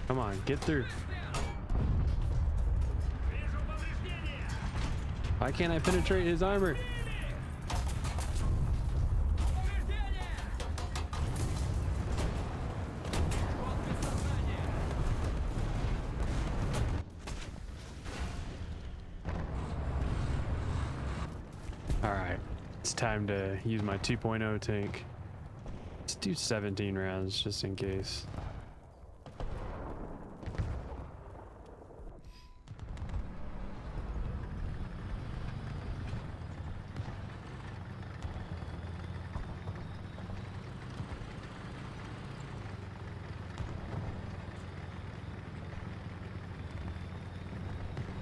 Come on, get through. Why can't I penetrate his armor? Alright, it's time to use my 2.0 tank. Let's do 17 rounds just in case.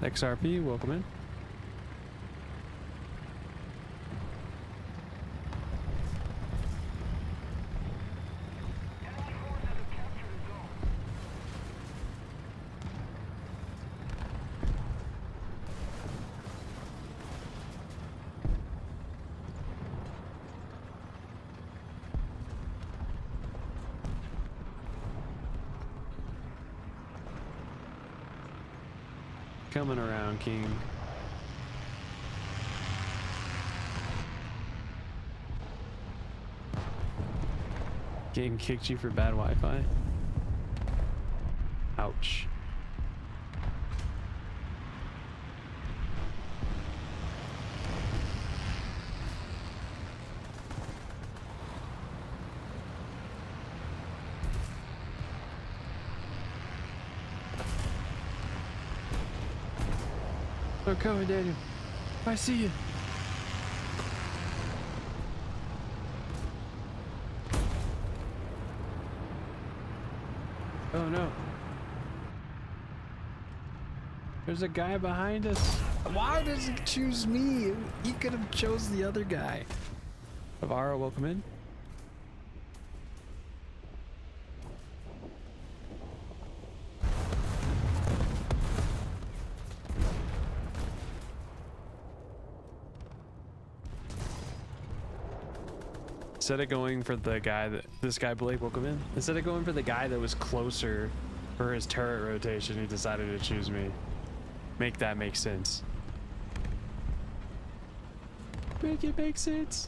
XRP, welcome in. Coming around, King. Game kicked you for bad Wi-Fi? Ouch. I'm coming, Daniel. I see you. Oh no. There's a guy behind us. Why does he choose me? He could have chose the other guy. Avara, welcome in. Instead of going for the guy that this guy Blake, welcome in. Instead of going for the guy that was closer for his turret rotation, he decided to choose me. Make that make sense. Make it make sense.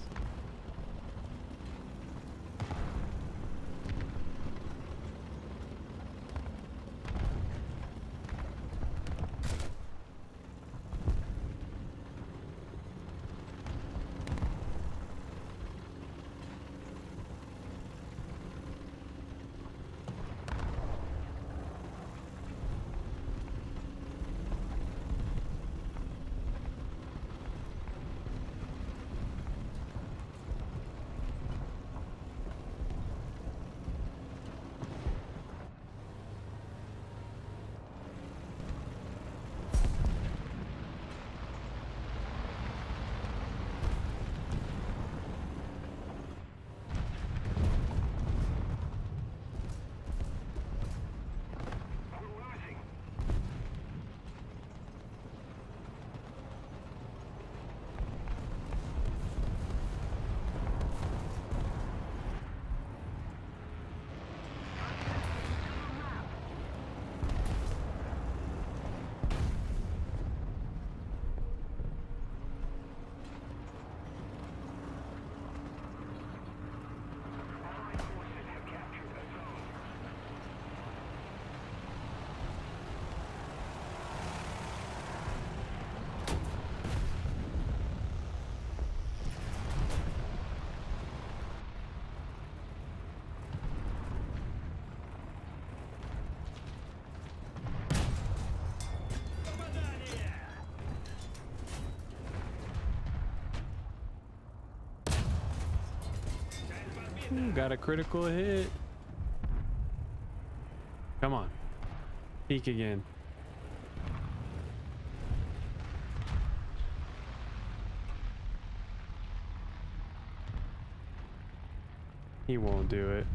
Ooh, got a critical hit. Come on. Peek again. He won't do it.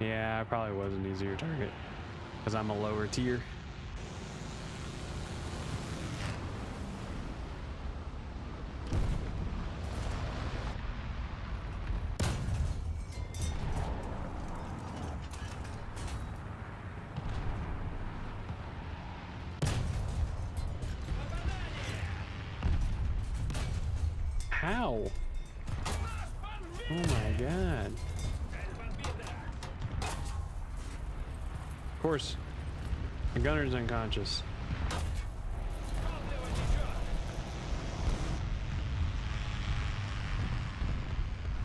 Yeah, I probably was an easier target because I'm a lower tier. How? Oh my god. Of course, the gunner's unconscious.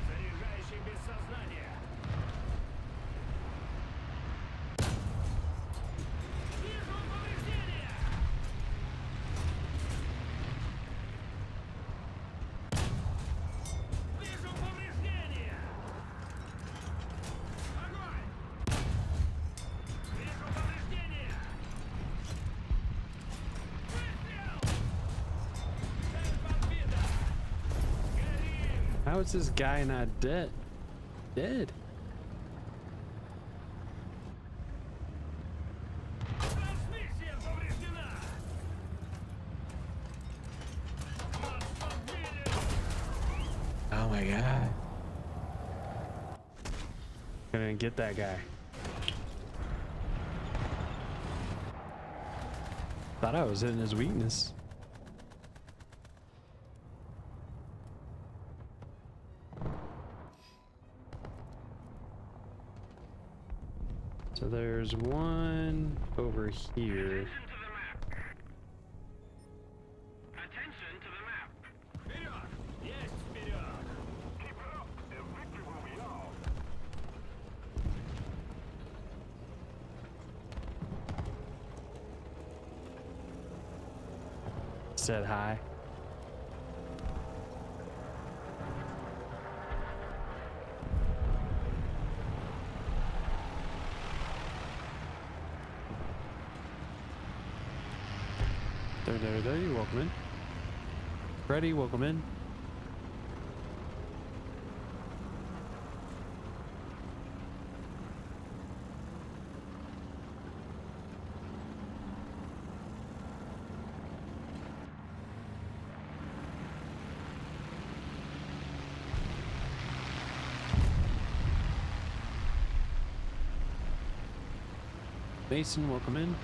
Заряжающий без сознания. Вижу повреждения. Вижу повреждения. Огонь. Вижу повреждения. Выстрел. Цель подбита. Горим. How is this guy not dead? Dead? Трансмиссия повреждена. Нас подбили. Oh my god. Gonna get that guy. Thought I was hitting his weakness. So there's one over here. Attention to the map. Вперед! Есть вперед! Keep it up, and victory will be ours. Said hi. There, you're welcome in. Freddy, welcome in. Mason, welcome in.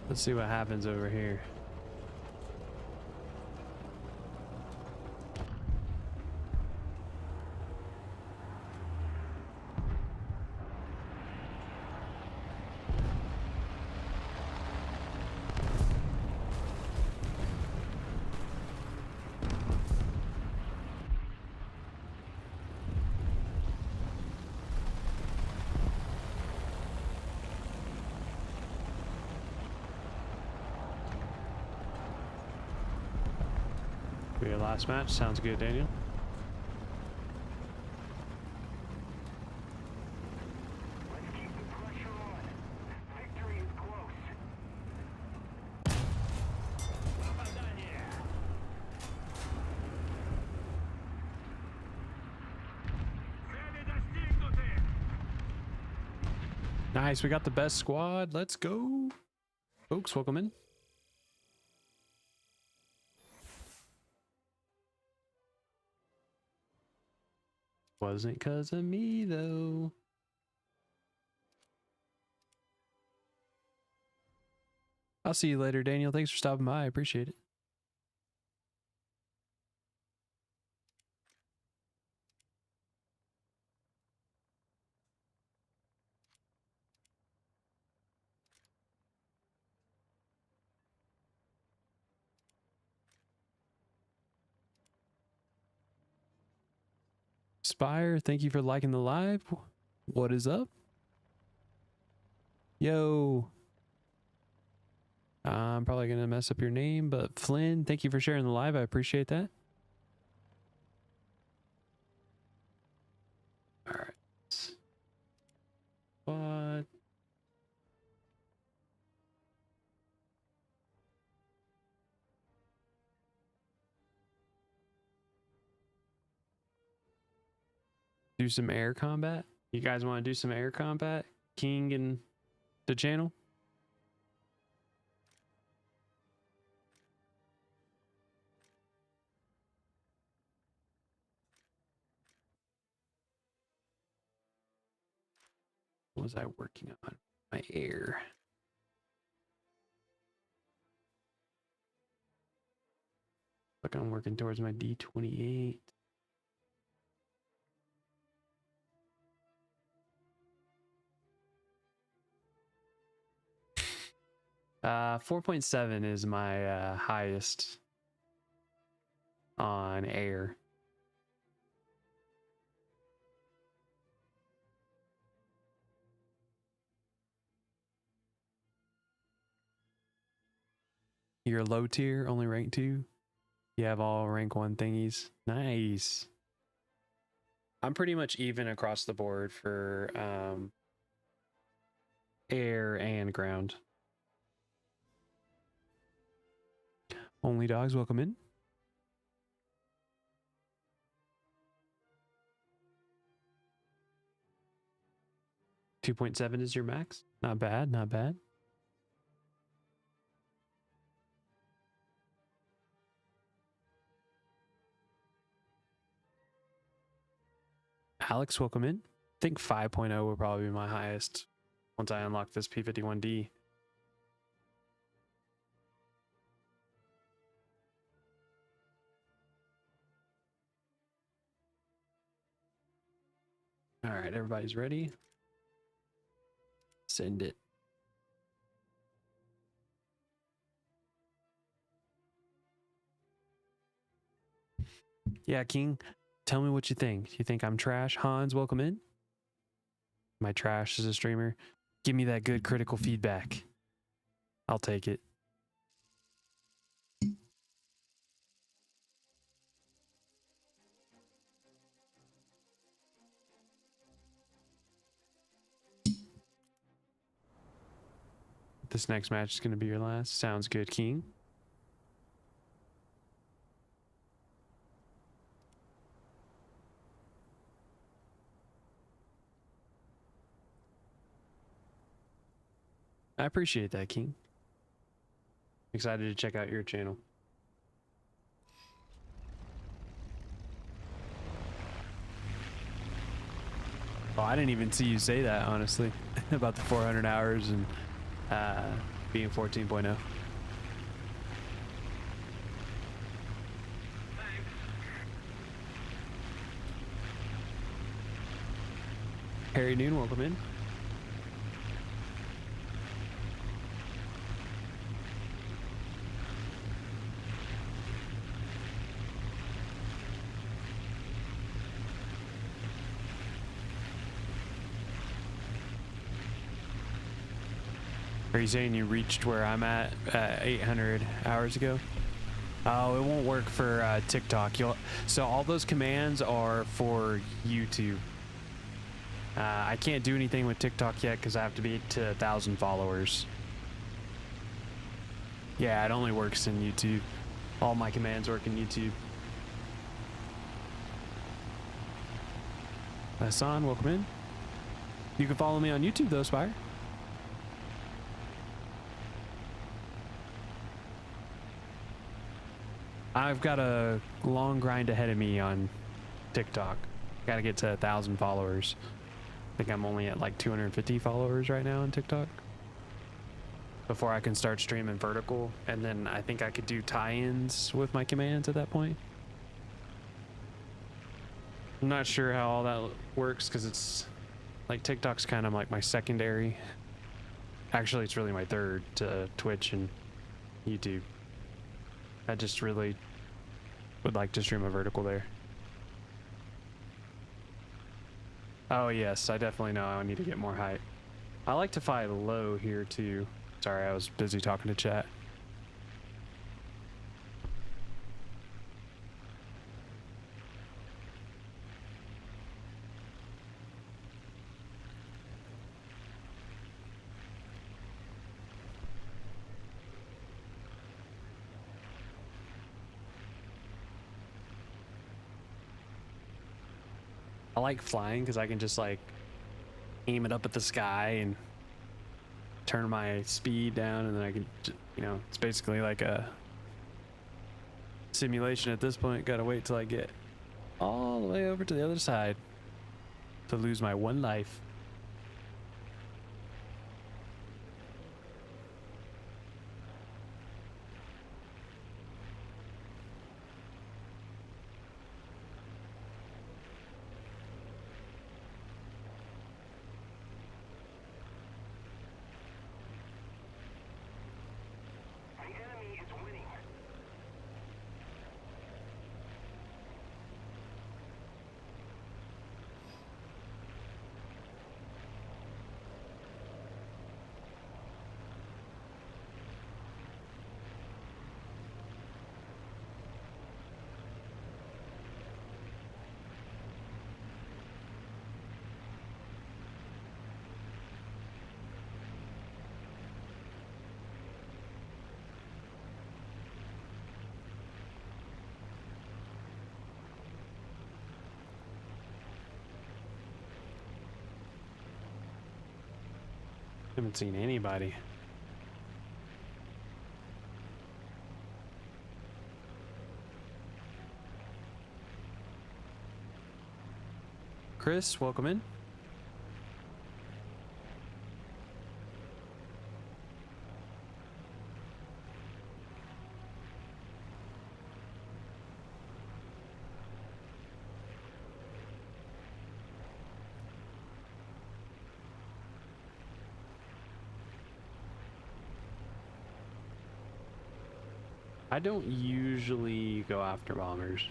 Let's see what happens over here. For your last match, sounds good, Daniel. Let's keep the pressure on. Victory is close. Попадание. Цели достигнуты. Nice, we got the best squad. Let's go. Folks, welcome in. Wasn't because of me, though. I'll see you later, Daniel. Thanks for stopping by. I appreciate it. Spire, thank you for liking the live. What is up? Yo. I'm probably going to mess up your name, but Flynn, thank you for sharing the live. I appreciate that. All right. What? Do some air combat? You guys want to do some air combat? King and the channel? What was I working on? My air. Like I'm working towards my D28. Uh, 4.7 is my highest on air. You're low tier, only rank 2. You have all rank 1 thingies. Nice. I'm pretty much even across the board for air and ground. Only dogs, welcome in. .7 is your max. Not bad, not bad. Alex, welcome in. I think 5.0 will probably be my highest once I unlock this P51D. All right, everybody's ready. Send it. Yeah, King, tell me what you think. You think I'm trash? Hans, welcome in. Am I trash as a streamer? Give me that good critical feedback. I'll take it. This next match is going to be your last. Sounds good, King. I appreciate that, King. Excited to check out your channel. Oh, I didn't even see you say that, honestly, about the 400 hours and being 14.0. Harry Noon, welcome in. Are you saying you reached where I'm at 800 hours ago? Oh, it won't work for TikTok. So all those commands are for YouTube. I can't do anything with TikTok yet because I have to be to 1,000 followers. Yeah, it only works in YouTube. All my commands work in YouTube. Hassan, welcome in. You can follow me on YouTube though, Spire. I've got a long grind ahead of me on TikTok. Gotta get to 1,000 followers. I think I'm only at like 250 followers right now on TikTok. Before I can start streaming vertical, and then I think I could do tie-ins with my commands at that point. I'm not sure how all that works because it's like TikTok's kind of like my secondary. Actually, it's really my third to Twitch and YouTube. I just really would like to stream a vertical there. Oh yes, I definitely know I need to get more height. I like to fly low here too. Sorry, I was busy talking to chat. I like flying because I can just like aim it up at the sky and turn my speed down, and then I can, you know, it's basically like a simulation at this point. Gotta wait till I get all the way over to the other side to lose my one life. Haven't seen anybody. Chris, welcome in. I don't usually go after bombers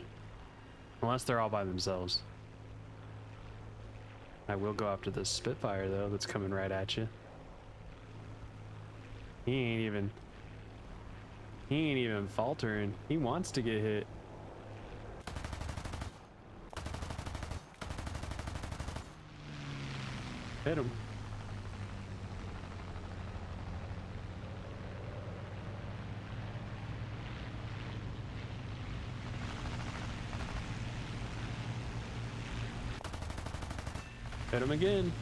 unless they're all by themselves. I will go after this Spitfire though that's coming right at you. He ain't even faltering. He wants to get hit. Hit him. Hit him again.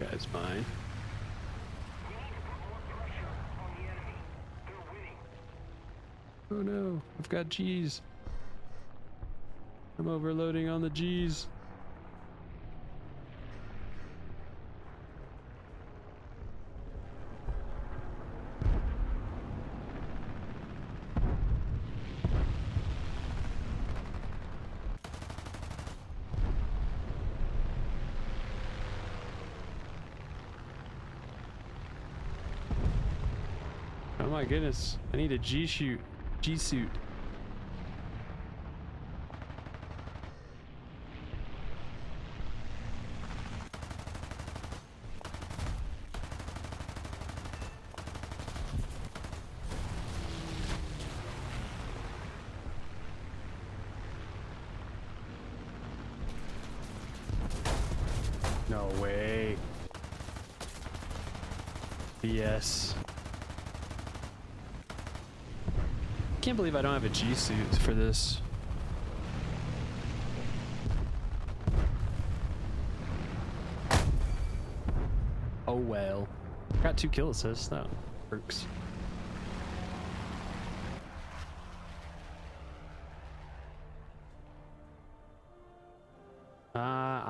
Guy's fine. Oh no, I've got G's. I'm overloading on the G's. Oh my goodness, I need a G suit. No way. BS. Can't believe I don't have a G suit for this. Oh well. Got 2 kill assists, that works.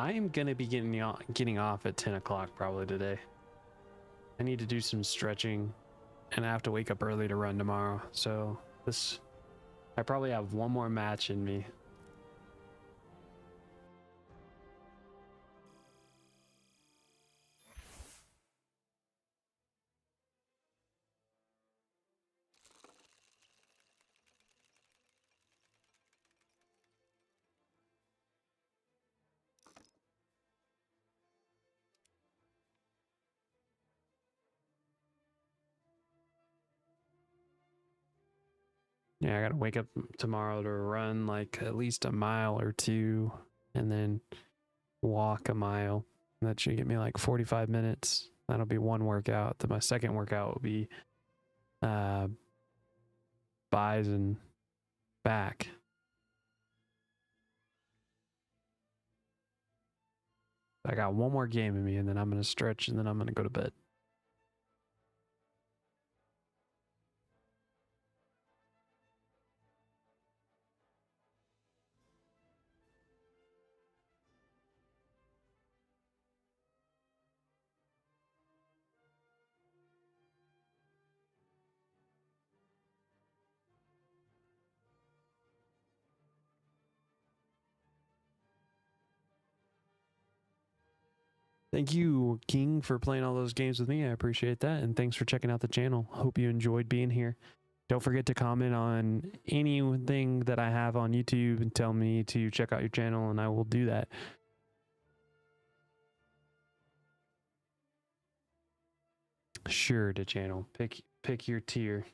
I am gonna be getting off at 10 o'clock probably today. I need to do some stretching, and I have to wake up early to run tomorrow. So I probably have one more match in me. Yeah, I gotta wake up tomorrow to run like at least a mile or two, and then walk a mile. That should get me like 45 minutes. That'll be one workout. Then my second workout will be buys and back. I got one more game in me, and then I'm gonna stretch, and then I'm gonna go to bed. Thank you, King, for playing all those games with me. I appreciate that. And thanks for checking out the channel. Hope you enjoyed being here. Don't forget to comment on anything that I have on YouTube and tell me to check out your channel, and I will do that. Sure to channel. Pick your tier.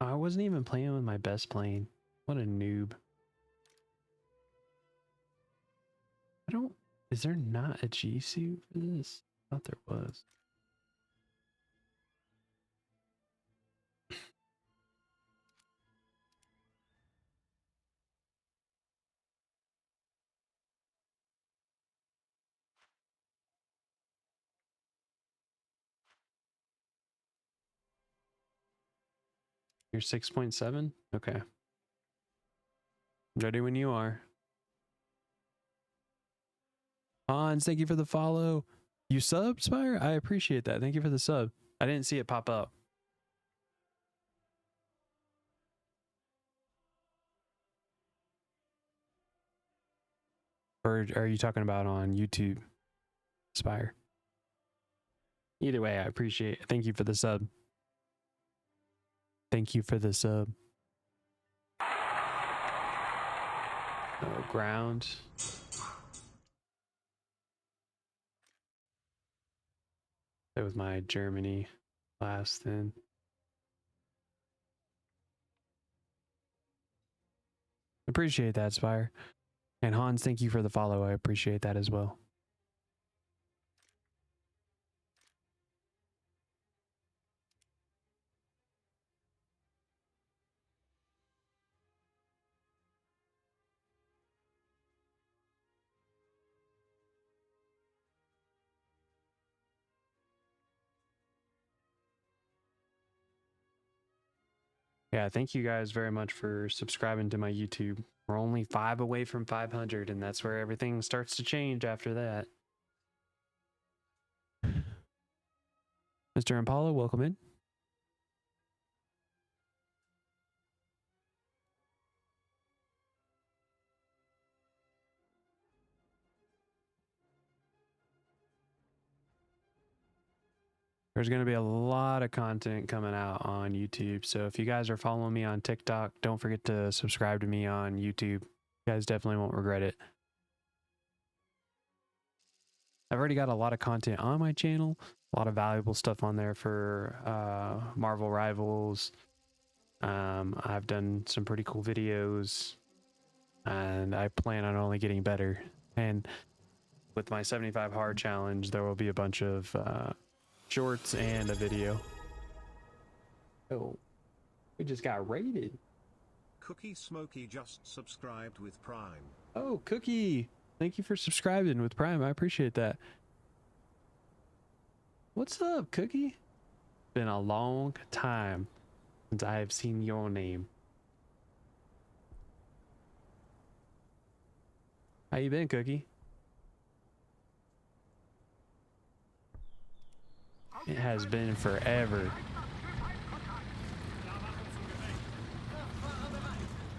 I wasn't even playing with my best plane. What a noob. Is there not a G suit for this? I thought there was. You're 6.7? Okay. Ready when you are. Hans, thank you for the follow. You sub, Spire? I appreciate that. Thank you for the sub. I didn't see it pop up. Or are you talking about on YouTube, Spire? Either way, I appreciate it. Thank you for the sub. Thank you for the sub. Oh, ground. That was my Germany class then. Appreciate that, Spire. And Hans, thank you for the follow. I appreciate that as well. Yeah, thank you guys very much for subscribing to my YouTube. We're only 5 away from 500, and that's where everything starts to change after that. Mr. Impala, welcome in. There's going to be a lot of content coming out on YouTube. So if you guys are following me on TikTok, don't forget to subscribe to me on YouTube. You guys definitely won't regret it. I've already got a lot of content on my channel, a lot of valuable stuff on there for Marvel Rivals. I've done some pretty cool videos, and I plan on only getting better. And with my 75 hard challenge, there will be a bunch of shorts and a video. Oh, we just got raided. Cookie Smokey just subscribed with Prime. Oh, Cookie, thank you for subscribing with Prime. I appreciate that. What's up, Cookie? Been a long time since I have seen your name. How you been, Cookie? It has been forever.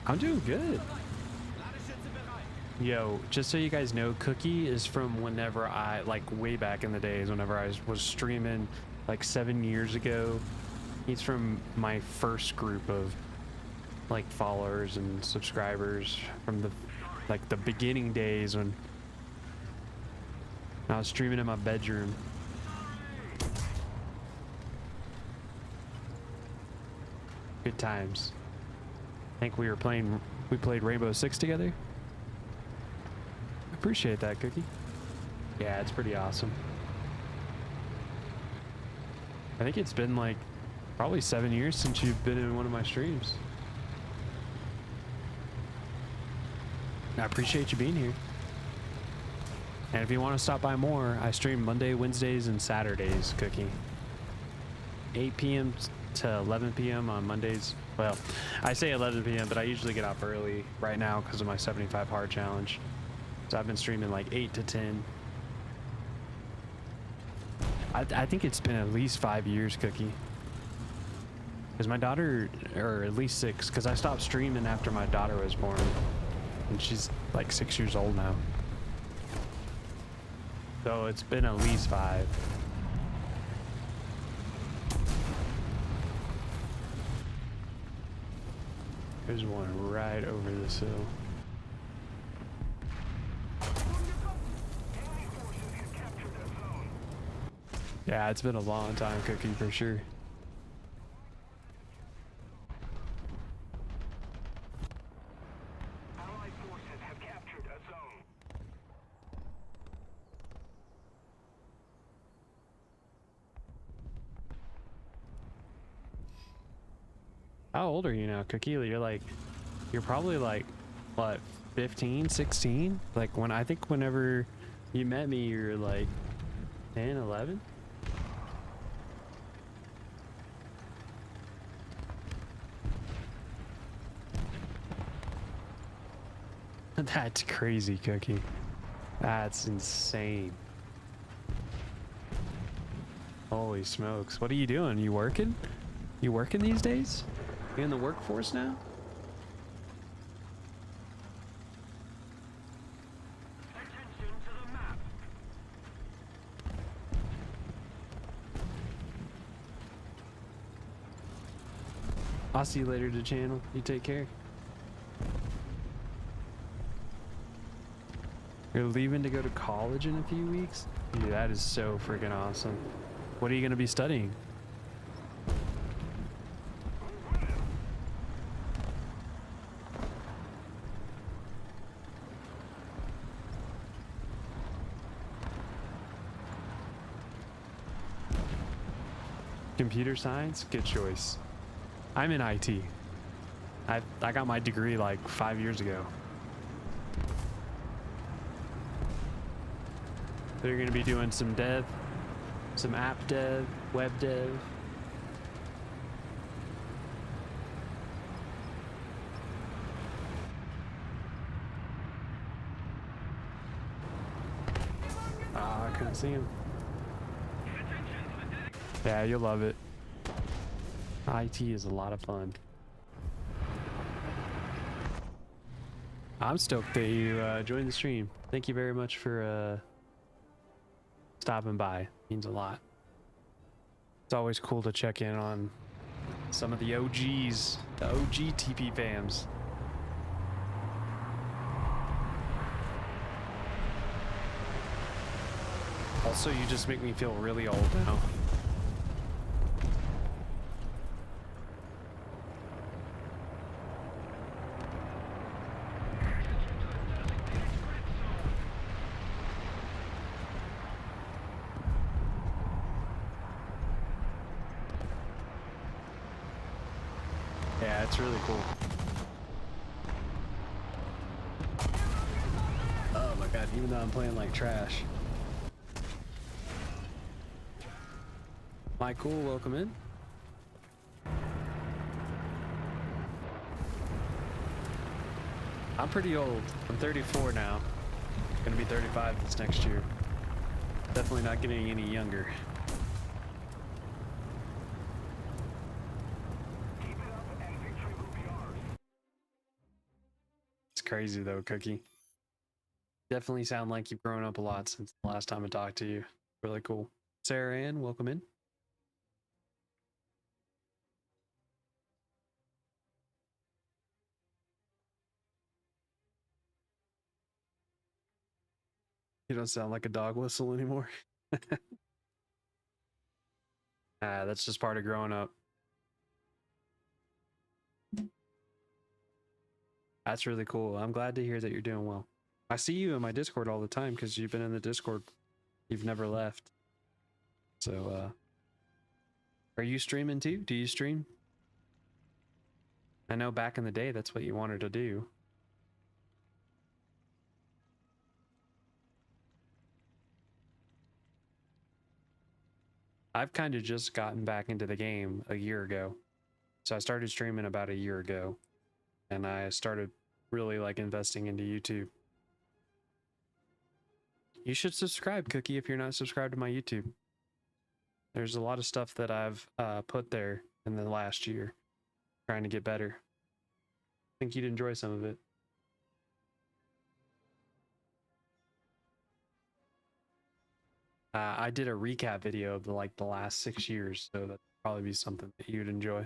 I'm doing good. Yo, just so you guys know, Cookie is from whenever I, like way back in the days, whenever I was streaming like 7 years ago. He's from my first group of like followers and subscribers from the like the beginning days when I was streaming in my bedroom. Good times. I think we played Rainbow Six together. Appreciate that, Cookie. Yeah, it's pretty awesome. I think it's been like probably 7 years since you've been in one of my streams. I appreciate you being here. And if you want to stop by more, I stream Monday, Wednesdays, and Saturdays, Cookie. 8 p.m. to 11 p.m. on Mondays. Well, I say 11 p.m., but I usually get up early right now because of my 75 hard challenge. So I've been streaming like 8 to 10. I think it's been at least 5 years, Cookie. Because my daughter, or at least 6, because I stopped streaming after my daughter was born. And she's like 6 years old now. So it's been at least 5. There's one right over this hill. Yeah, it's been a long time, Cookie, for sure. Allied forces have captured a zone. How old are you now, Cookie? You're probably like, what, 15, 16? Like I think whenever you met me, you were like 10, 11? That's crazy, Cookie. That's insane. Holy smokes. What are you doing? You working? You working these days? You in the workforce now? Attention to the map. I'll see you later to the channel. You take care. You're leaving to go to college in a few weeks? Dude, that is so freaking awesome. What are you going to be studying? Computer science? Good choice. I'm in IT. I got my degree like 5 years ago. They're going to be doing some dev, some app dev, web dev. Ah, I couldn't see him. Yeah, you'll love it. IT is a lot of fun. I'm stoked that you joined the stream. Thank you very much for stopping by. Means a lot. It's always cool to check in on some of the OGs, the OG TP fams. Also, you just make me feel really old now. Yeah, it's really cool. Oh my god, even though I'm playing like trash. Michael, welcome in. I'm pretty old. I'm 34 now. Gonna be 35 this next year. Definitely not getting any younger. Keep it up and victory will be ours. It's crazy though, Cookie. Definitely sound like you've grown up a lot since the last time I talked to you. Really cool. Sarah Ann, welcome in. You don't sound like a dog whistle anymore. That's just part of growing up. That's really cool. I'm glad to hear that you're doing well. I see you in my Discord all the time because you've been in the Discord. You've never left. So, are you streaming too? Do you stream? I know back in the day that's what you wanted to do. I've kind of just gotten back into the game a year ago. So I started streaming about a year ago. And I started really like investing into YouTube. You should subscribe, Cookie, if you're not subscribed to my YouTube. There's a lot of stuff that I've put there in the last year, trying to get better. I think you'd enjoy some of it. I did a recap video of the last 6 years, so that'd probably be something that you'd enjoy.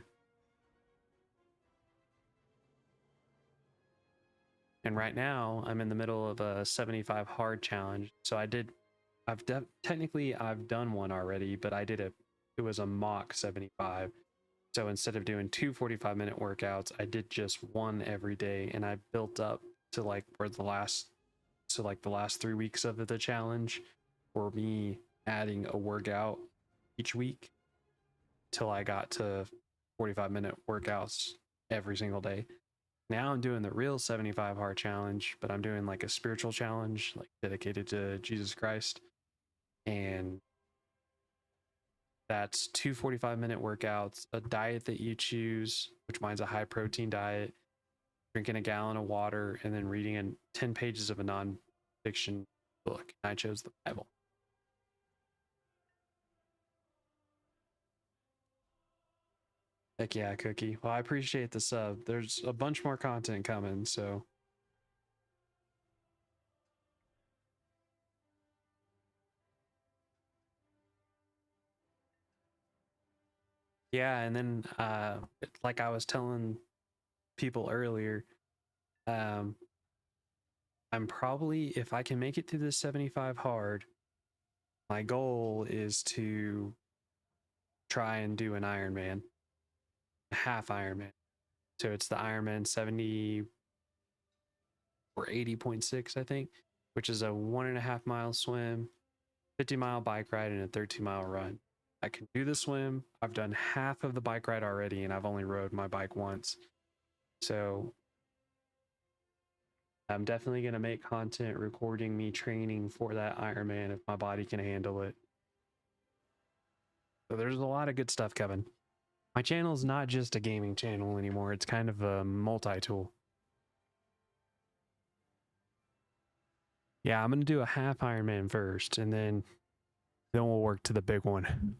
And right now, I'm in the middle of a 75 hard challenge. So technically I've done one already, but it was a mock 75. So instead of doing 2 45-minute workouts, I did just one every day, and I built up to the last 3 weeks of the challenge for me adding a workout each week till I got to 45-minute workouts every single day. Now I'm doing the real 75 hard challenge, but I'm doing like a spiritual challenge, like dedicated to Jesus Christ. And that's 2 45-minute workouts, a diet that you choose, which mine's a high protein diet, drinking a gallon of water, and then reading 10 pages of a nonfiction book. I chose the Bible. Heck yeah, Cookie. Well, I appreciate the sub. There's a bunch more content coming, so. Yeah, and then like I was telling people earlier, I'm probably, if I can make it to the 75 hard, my goal is to try and do an Ironman, a half Ironman. So it's the Ironman 70 or 80.6, I think, which is a 1.5 mile swim, 50-mile bike ride, and a 13-mile run. I can do the swim. I've done half of the bike ride already, and I've only rode my bike once. So I'm definitely going to make content recording me training for that Ironman if my body can handle it. So there's a lot of good stuff coming. My channel is not just a gaming channel anymore. It's kind of a multi-tool. Yeah, I'm going to do a half Ironman first, and then we'll work to the big one.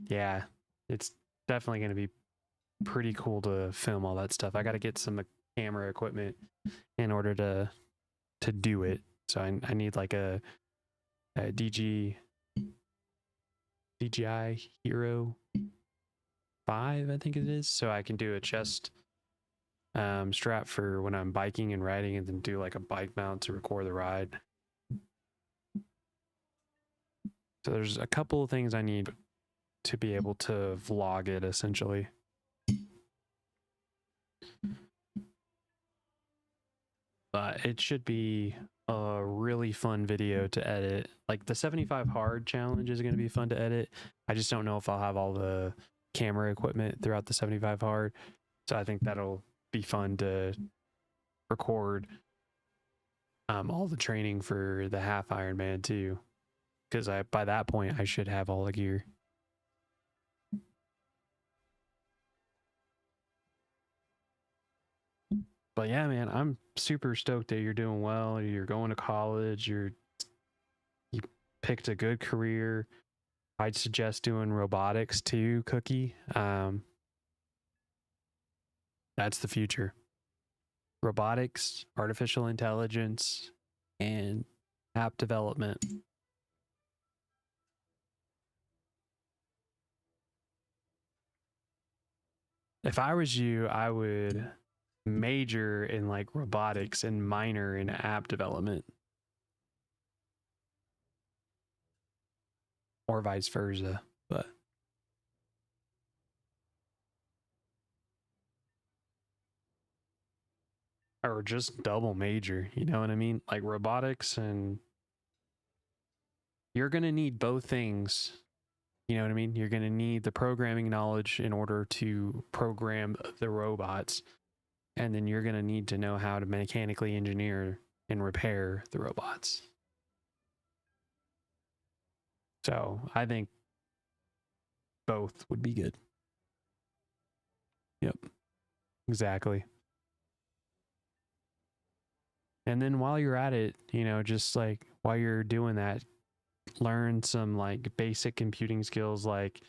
Yeah, it's definitely going to be pretty cool to film all that stuff. I got to get some camera equipment in order to do it. So I need like a DJI Hero 5, I think it is, so I can do a chest strap for when I'm biking and riding, and then do like a bike mount to record the ride. So there's a couple of things I need to be able to vlog it, essentially. But it should be a really fun video to edit. Like the 75 hard challenge is going to be fun to edit. I just don't know if I'll have all the camera equipment throughout the 75 hard. So I think that'll be fun to record all the training for the half Ironman too, because by that point I should have all the gear. But yeah, man, I'm super stoked that you're doing well. You're going to college. You picked a good career. I'd suggest doing robotics too, Cookie. That's the future. Robotics, artificial intelligence, and app development. If I was you, I would major in like robotics and minor in app development, or vice versa. But or just double major, you know what I mean? Like robotics, and you're going to need both things. You know what I mean? You're going to need the programming knowledge in order to program the robots. And then you're going to need to know how to mechanically engineer and repair the robots. So I think both would be good. Yep, exactly. And then while you're at it, you know, just like while you're doing that, learn some like basic computing skills like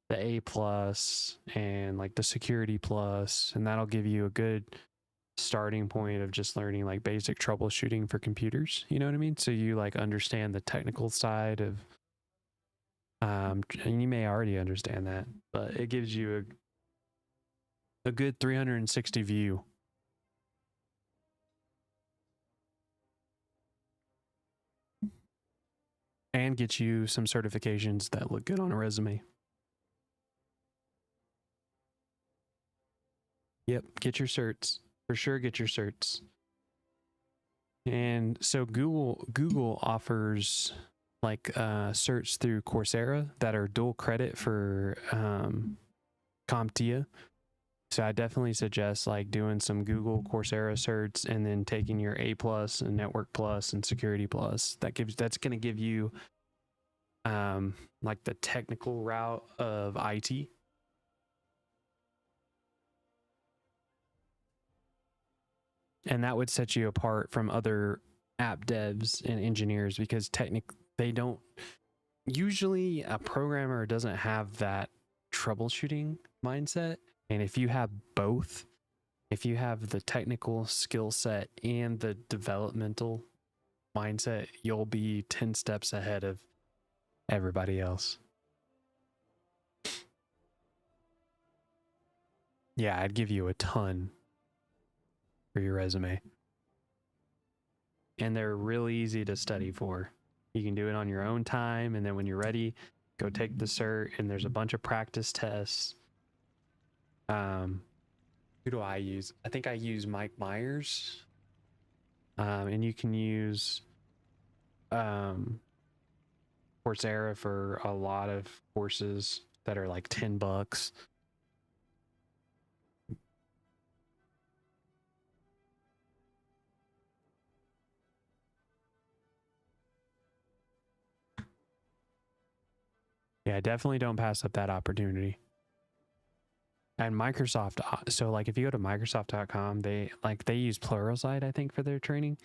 the A plus and like the security plus, and that'll give you a good starting point of just learning like basic troubleshooting for computers. You know what I mean? So you like understand the technical side of, and you may already understand that, but it gives you a good 360 view. And get you some certifications that look good on a resume. Yep, get your certs. For sure, get your certs. And so Google offers like certs through Coursera that are dual credit for CompTIA. So I definitely suggest like doing some Google Coursera certs and then taking your A plus and Network plus and Security plus. That's going to give you like the technical route of IT. And that would set you apart from other app devs and engineers, because they don't usually, a programmer doesn't have that troubleshooting mindset. And if you have both, if you have the technical skill set and the developmental mindset, you'll be 10 steps ahead of everybody else. Yeah, I'd give you a ton for your resume. And they're really easy to study for. You can do it on your own time, and then when you're ready, go take the cert, and there's a bunch of practice tests. Who do I use? I think I use Mike Myers. And you can use Coursera for a lot of courses that are like $10. Yeah, definitely don't pass up that opportunity. And Microsoft, so like if you go to Microsoft.com, they use Pluralsight, I think, for their training.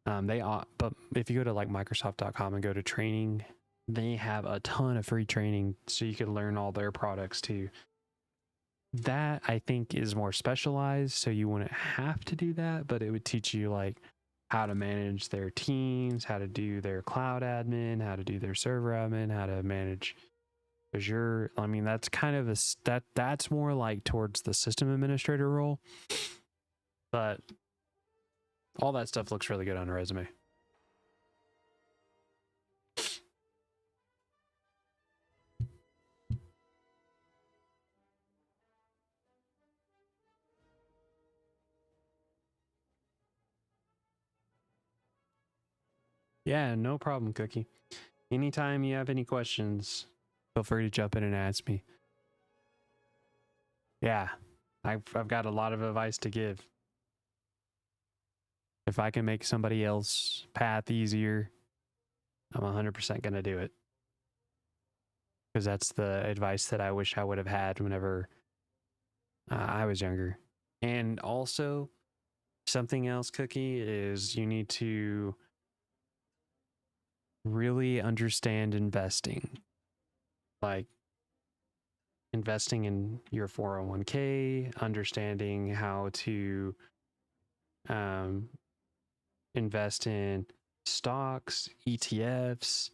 But if you go to like Microsoft.com and go to training, they have a ton of free training, so you can learn all their products too. That I think is more specialized, so you wouldn't have to do that, but it would teach you like how to manage their teams, how to do their cloud admin, how to do their server admin, how to manage Azure. I mean, that's kind of that's more like towards the system administrator role, but all that stuff looks really good on a resume. Yeah, no problem, Cookie. Anytime you have any questions, feel free to jump in and ask me. Yeah, I've got a lot of advice to give. If I can make somebody else's path easier, I'm 100% going to do it. Because that's the advice that I wish I would have had whenever I was younger. And also, something else, Cookie, is you need to really understand investing. Like investing in your 401k, understanding how to invest in stocks, ETFs,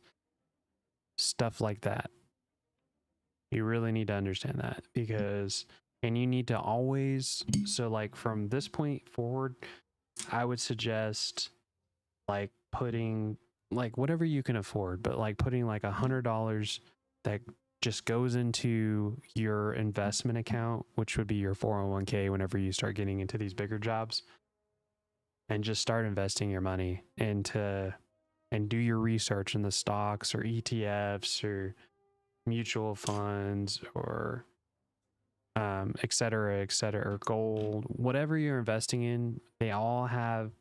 stuff like that. You really need to understand that because, and you need to always, so like from this point forward, I would suggest like putting like whatever you can afford, but like putting like $100 that just goes into your investment account, which would be your 401k whenever you start getting into these bigger jobs, and just start investing your money into and do your research in the stocks or ETFs or mutual funds or et cetera, or gold, whatever you're investing in. They all have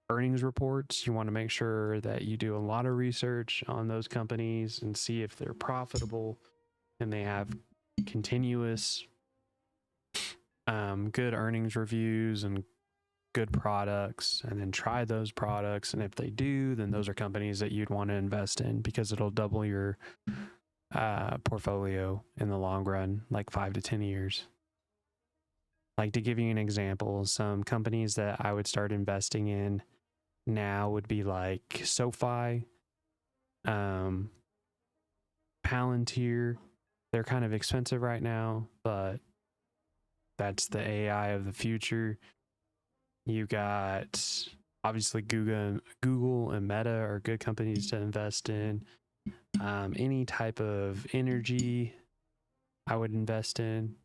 earnings reports. You want to make sure that you do a lot of research on those companies and see if they're profitable and they have continuous good earnings reviews and good products, and then try those products. And if they do, then those are companies that you'd want to invest in because it'll double your portfolio in the long run, like 5 to 10 years. Like, to give you an example, some companies that I would start investing in now would be like SoFi, Palantir. They're kind of expensive right now, but that's the AI of the future. You got obviously Google and Meta are good companies to invest in. Any type of energy I would invest in.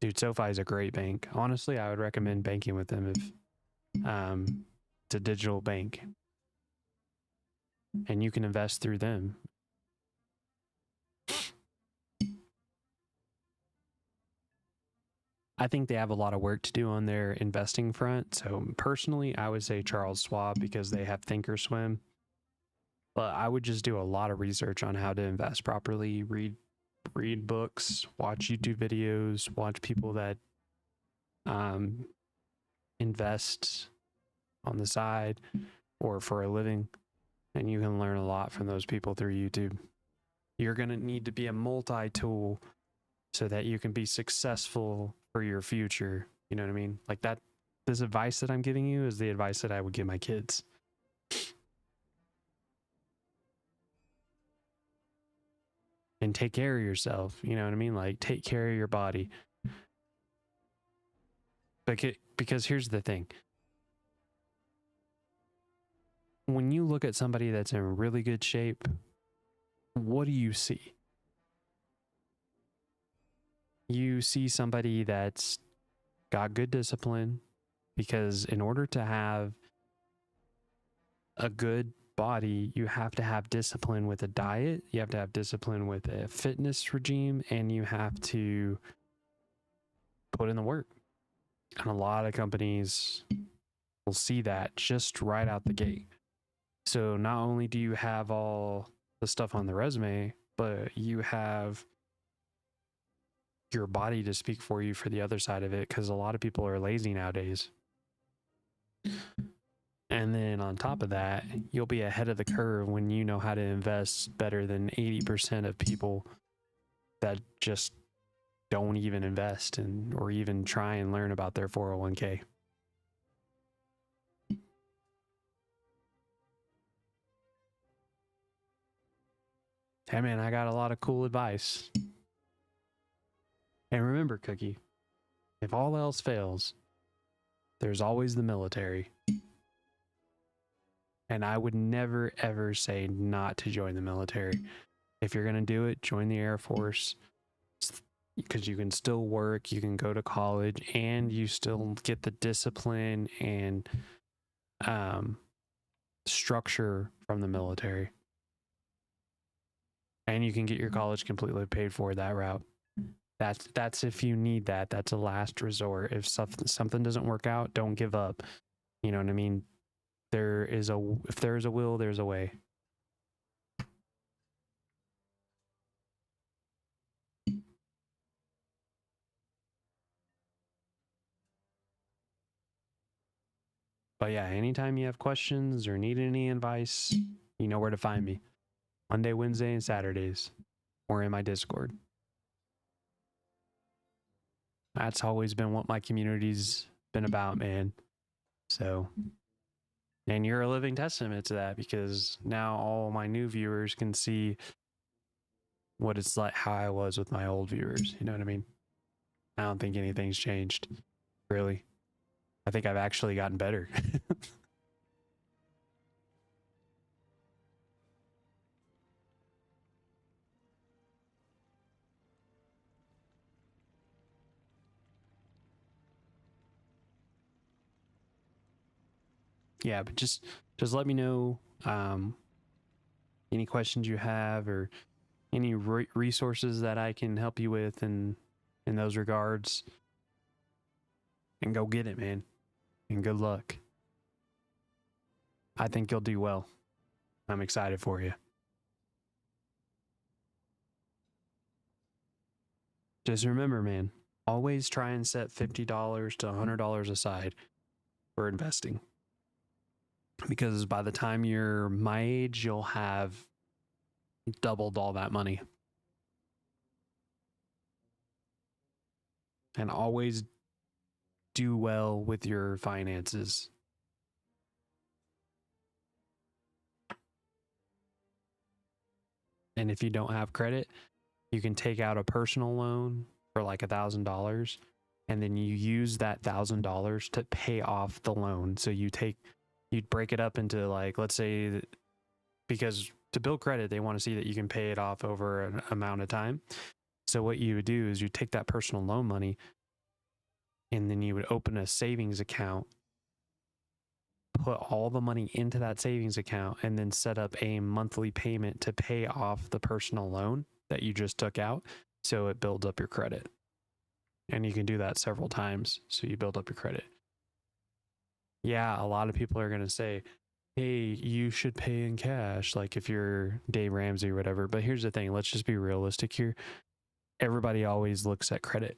Dude, SoFi is a great bank. Honestly, I would recommend banking with them if it's a digital bank. And you can invest through them. I think they have a lot of work to do on their investing front. So personally, I would say Charles Schwab because they have Thinkorswim. But I would just do a lot of research on how to invest properly, read books, watch YouTube videos, watch people that invest on the side or for a living. And you can learn a lot from those people through YouTube. You're going to need to be a multi-tool so that you can be successful for your future. You know what I mean? Like that, this advice that I'm giving you is the advice that I would give my kids. And take care of yourself. You know what I mean? Like, take care of your body. Because here's the thing. When you look at somebody that's in really good shape, what do you see? You see somebody that's got good discipline, because in order to have a good body, you have to have discipline with a diet, you have to have discipline with a fitness regime, and you have to put in the work. And a lot of companies will see that just right out the gate. So not only do you have all the stuff on the resume, but you have your body to speak for you for the other side of it, because a lot of people are lazy nowadays. And then on top of that, you'll be ahead of the curve when you know how to invest better than 80% of people that just don't even invest or even try and learn about their 401k. Hey man, I got a lot of cool advice. And remember, Cookie, if all else fails, there's always the military. And I would never, ever say not to join the military. If you're going to do it, join the Air Force, because you can still work, you can go to college, and you still get the discipline and structure from the military. And you can get your college completely paid for that route. That's if you need that. That's a last resort. If something doesn't work out, don't give up. You know what I mean? If there is a will, there's a way. But yeah, anytime you have questions or need any advice, you know where to find me. Monday, Wednesday, and Saturdays, or in my Discord. That's always been what my community's been about, man. So, and you're a living testament to that, because now all my new viewers can see what it's like, how I was with my old viewers. You know what I mean? I don't think anything's changed, really. I think I've actually gotten better. Yeah, but just let me know any questions you have, or any resources that I can help you with in those regards. And go get it, man. And good luck. I think you'll do well. I'm excited for you. Just remember, man, always try and set $50 to $100 aside for investing. Because by the time you're my age, you'll have doubled all that money. And always do well with your finances. And if you don't have credit, you can take out a personal loan for like $1,000, and then you use that $1,000 to pay off the loan. So you'd break it up into, like, let's say, because to build credit, they want to see that you can pay it off over an amount of time. So what you would do is you take that personal loan money, and then you would open a savings account, put all the money into that savings account, and then set up a monthly payment to pay off the personal loan that you just took out. So it builds up your credit. And you can do that several times. So you build up your credit. Yeah, a lot of people are going to say, hey, you should pay in cash, like if you're Dave Ramsey or whatever. But here's the thing. Let's just be realistic here. Everybody always looks at credit.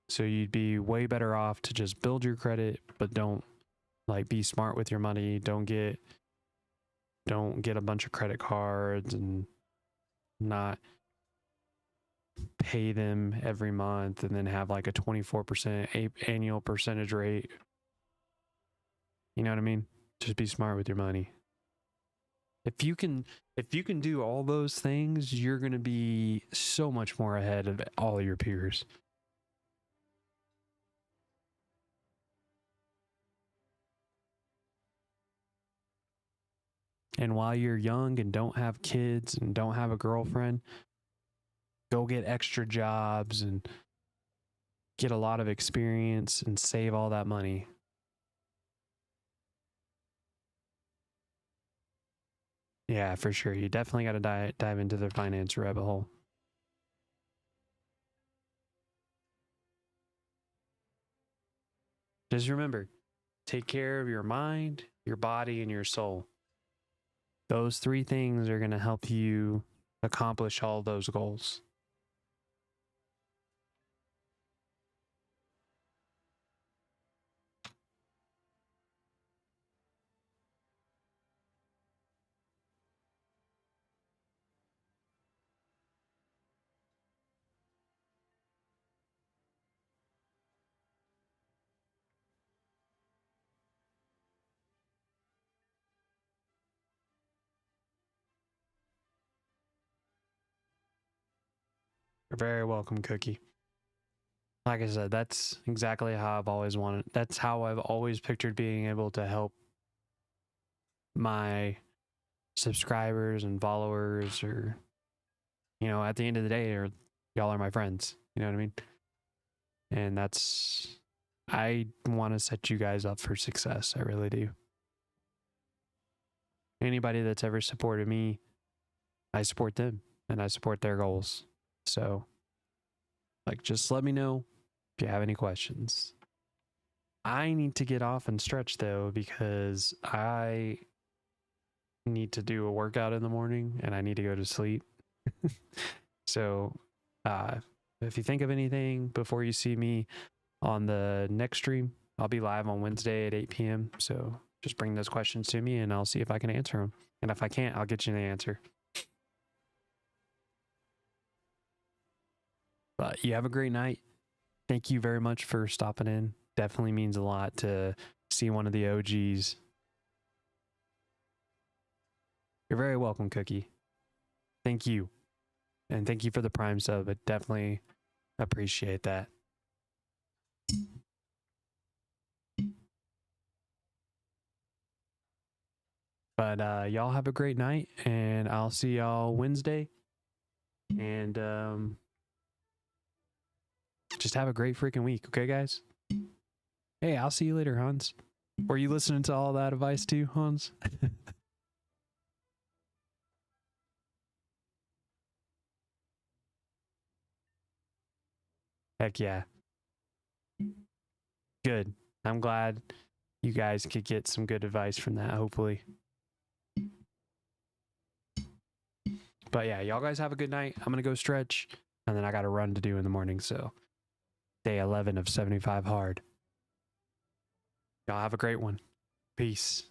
So you'd be way better off to just build your credit, but don't, like, be smart with your money. Don't get a bunch of credit cards and not pay them every month and then have like a 24% annual percentage rate. You know what I mean? Just be smart with your money. If you can do all those things, you're going to be so much more ahead of all of your peers. And while you're young and don't have kids and don't have a girlfriend, go get extra jobs and get a lot of experience and save all that money. Yeah, for sure. You definitely got to dive into the finance rabbit hole. Just remember, take care of your mind, your body, and your soul. Those three things are going to help you accomplish all those goals. You're very welcome, Cookie. Like I said, that's exactly how I've always wanted. That's how I've always pictured being able to help my subscribers and followers, or, you know, at the end of the day, or y'all are my friends. You know what I mean? And I want to set you guys up for success. I really do. Anybody that's ever supported me I support them and I support their goals. So, like, just let me know if you have any questions. I need to get off and stretch though, because I need to do a workout in the morning and I need to go to sleep. So, if you think of anything before you see me on the next stream, I'll be live on Wednesday at 8 p.m. So just bring those questions to me and I'll see if I can answer them. And if I can't, I'll get you the answer. But you have a great night. Thank you very much for stopping in. Definitely means a lot to see one of the OGs. You're very welcome, Cookie. Thank you. And thank you for the Prime sub. I definitely appreciate that. But y'all have a great night, and I'll see y'all Wednesday. And just have a great freaking week, okay, guys? Hey, I'll see you later, Hans. Were you listening to all that advice too, Hans? Heck yeah. Good. I'm glad you guys could get some good advice from that, hopefully. But yeah, y'all guys have a good night. I'm going to go stretch, and then I got a run to do in the morning. So day 11 of 75 hard. Y'all have a great one. Peace.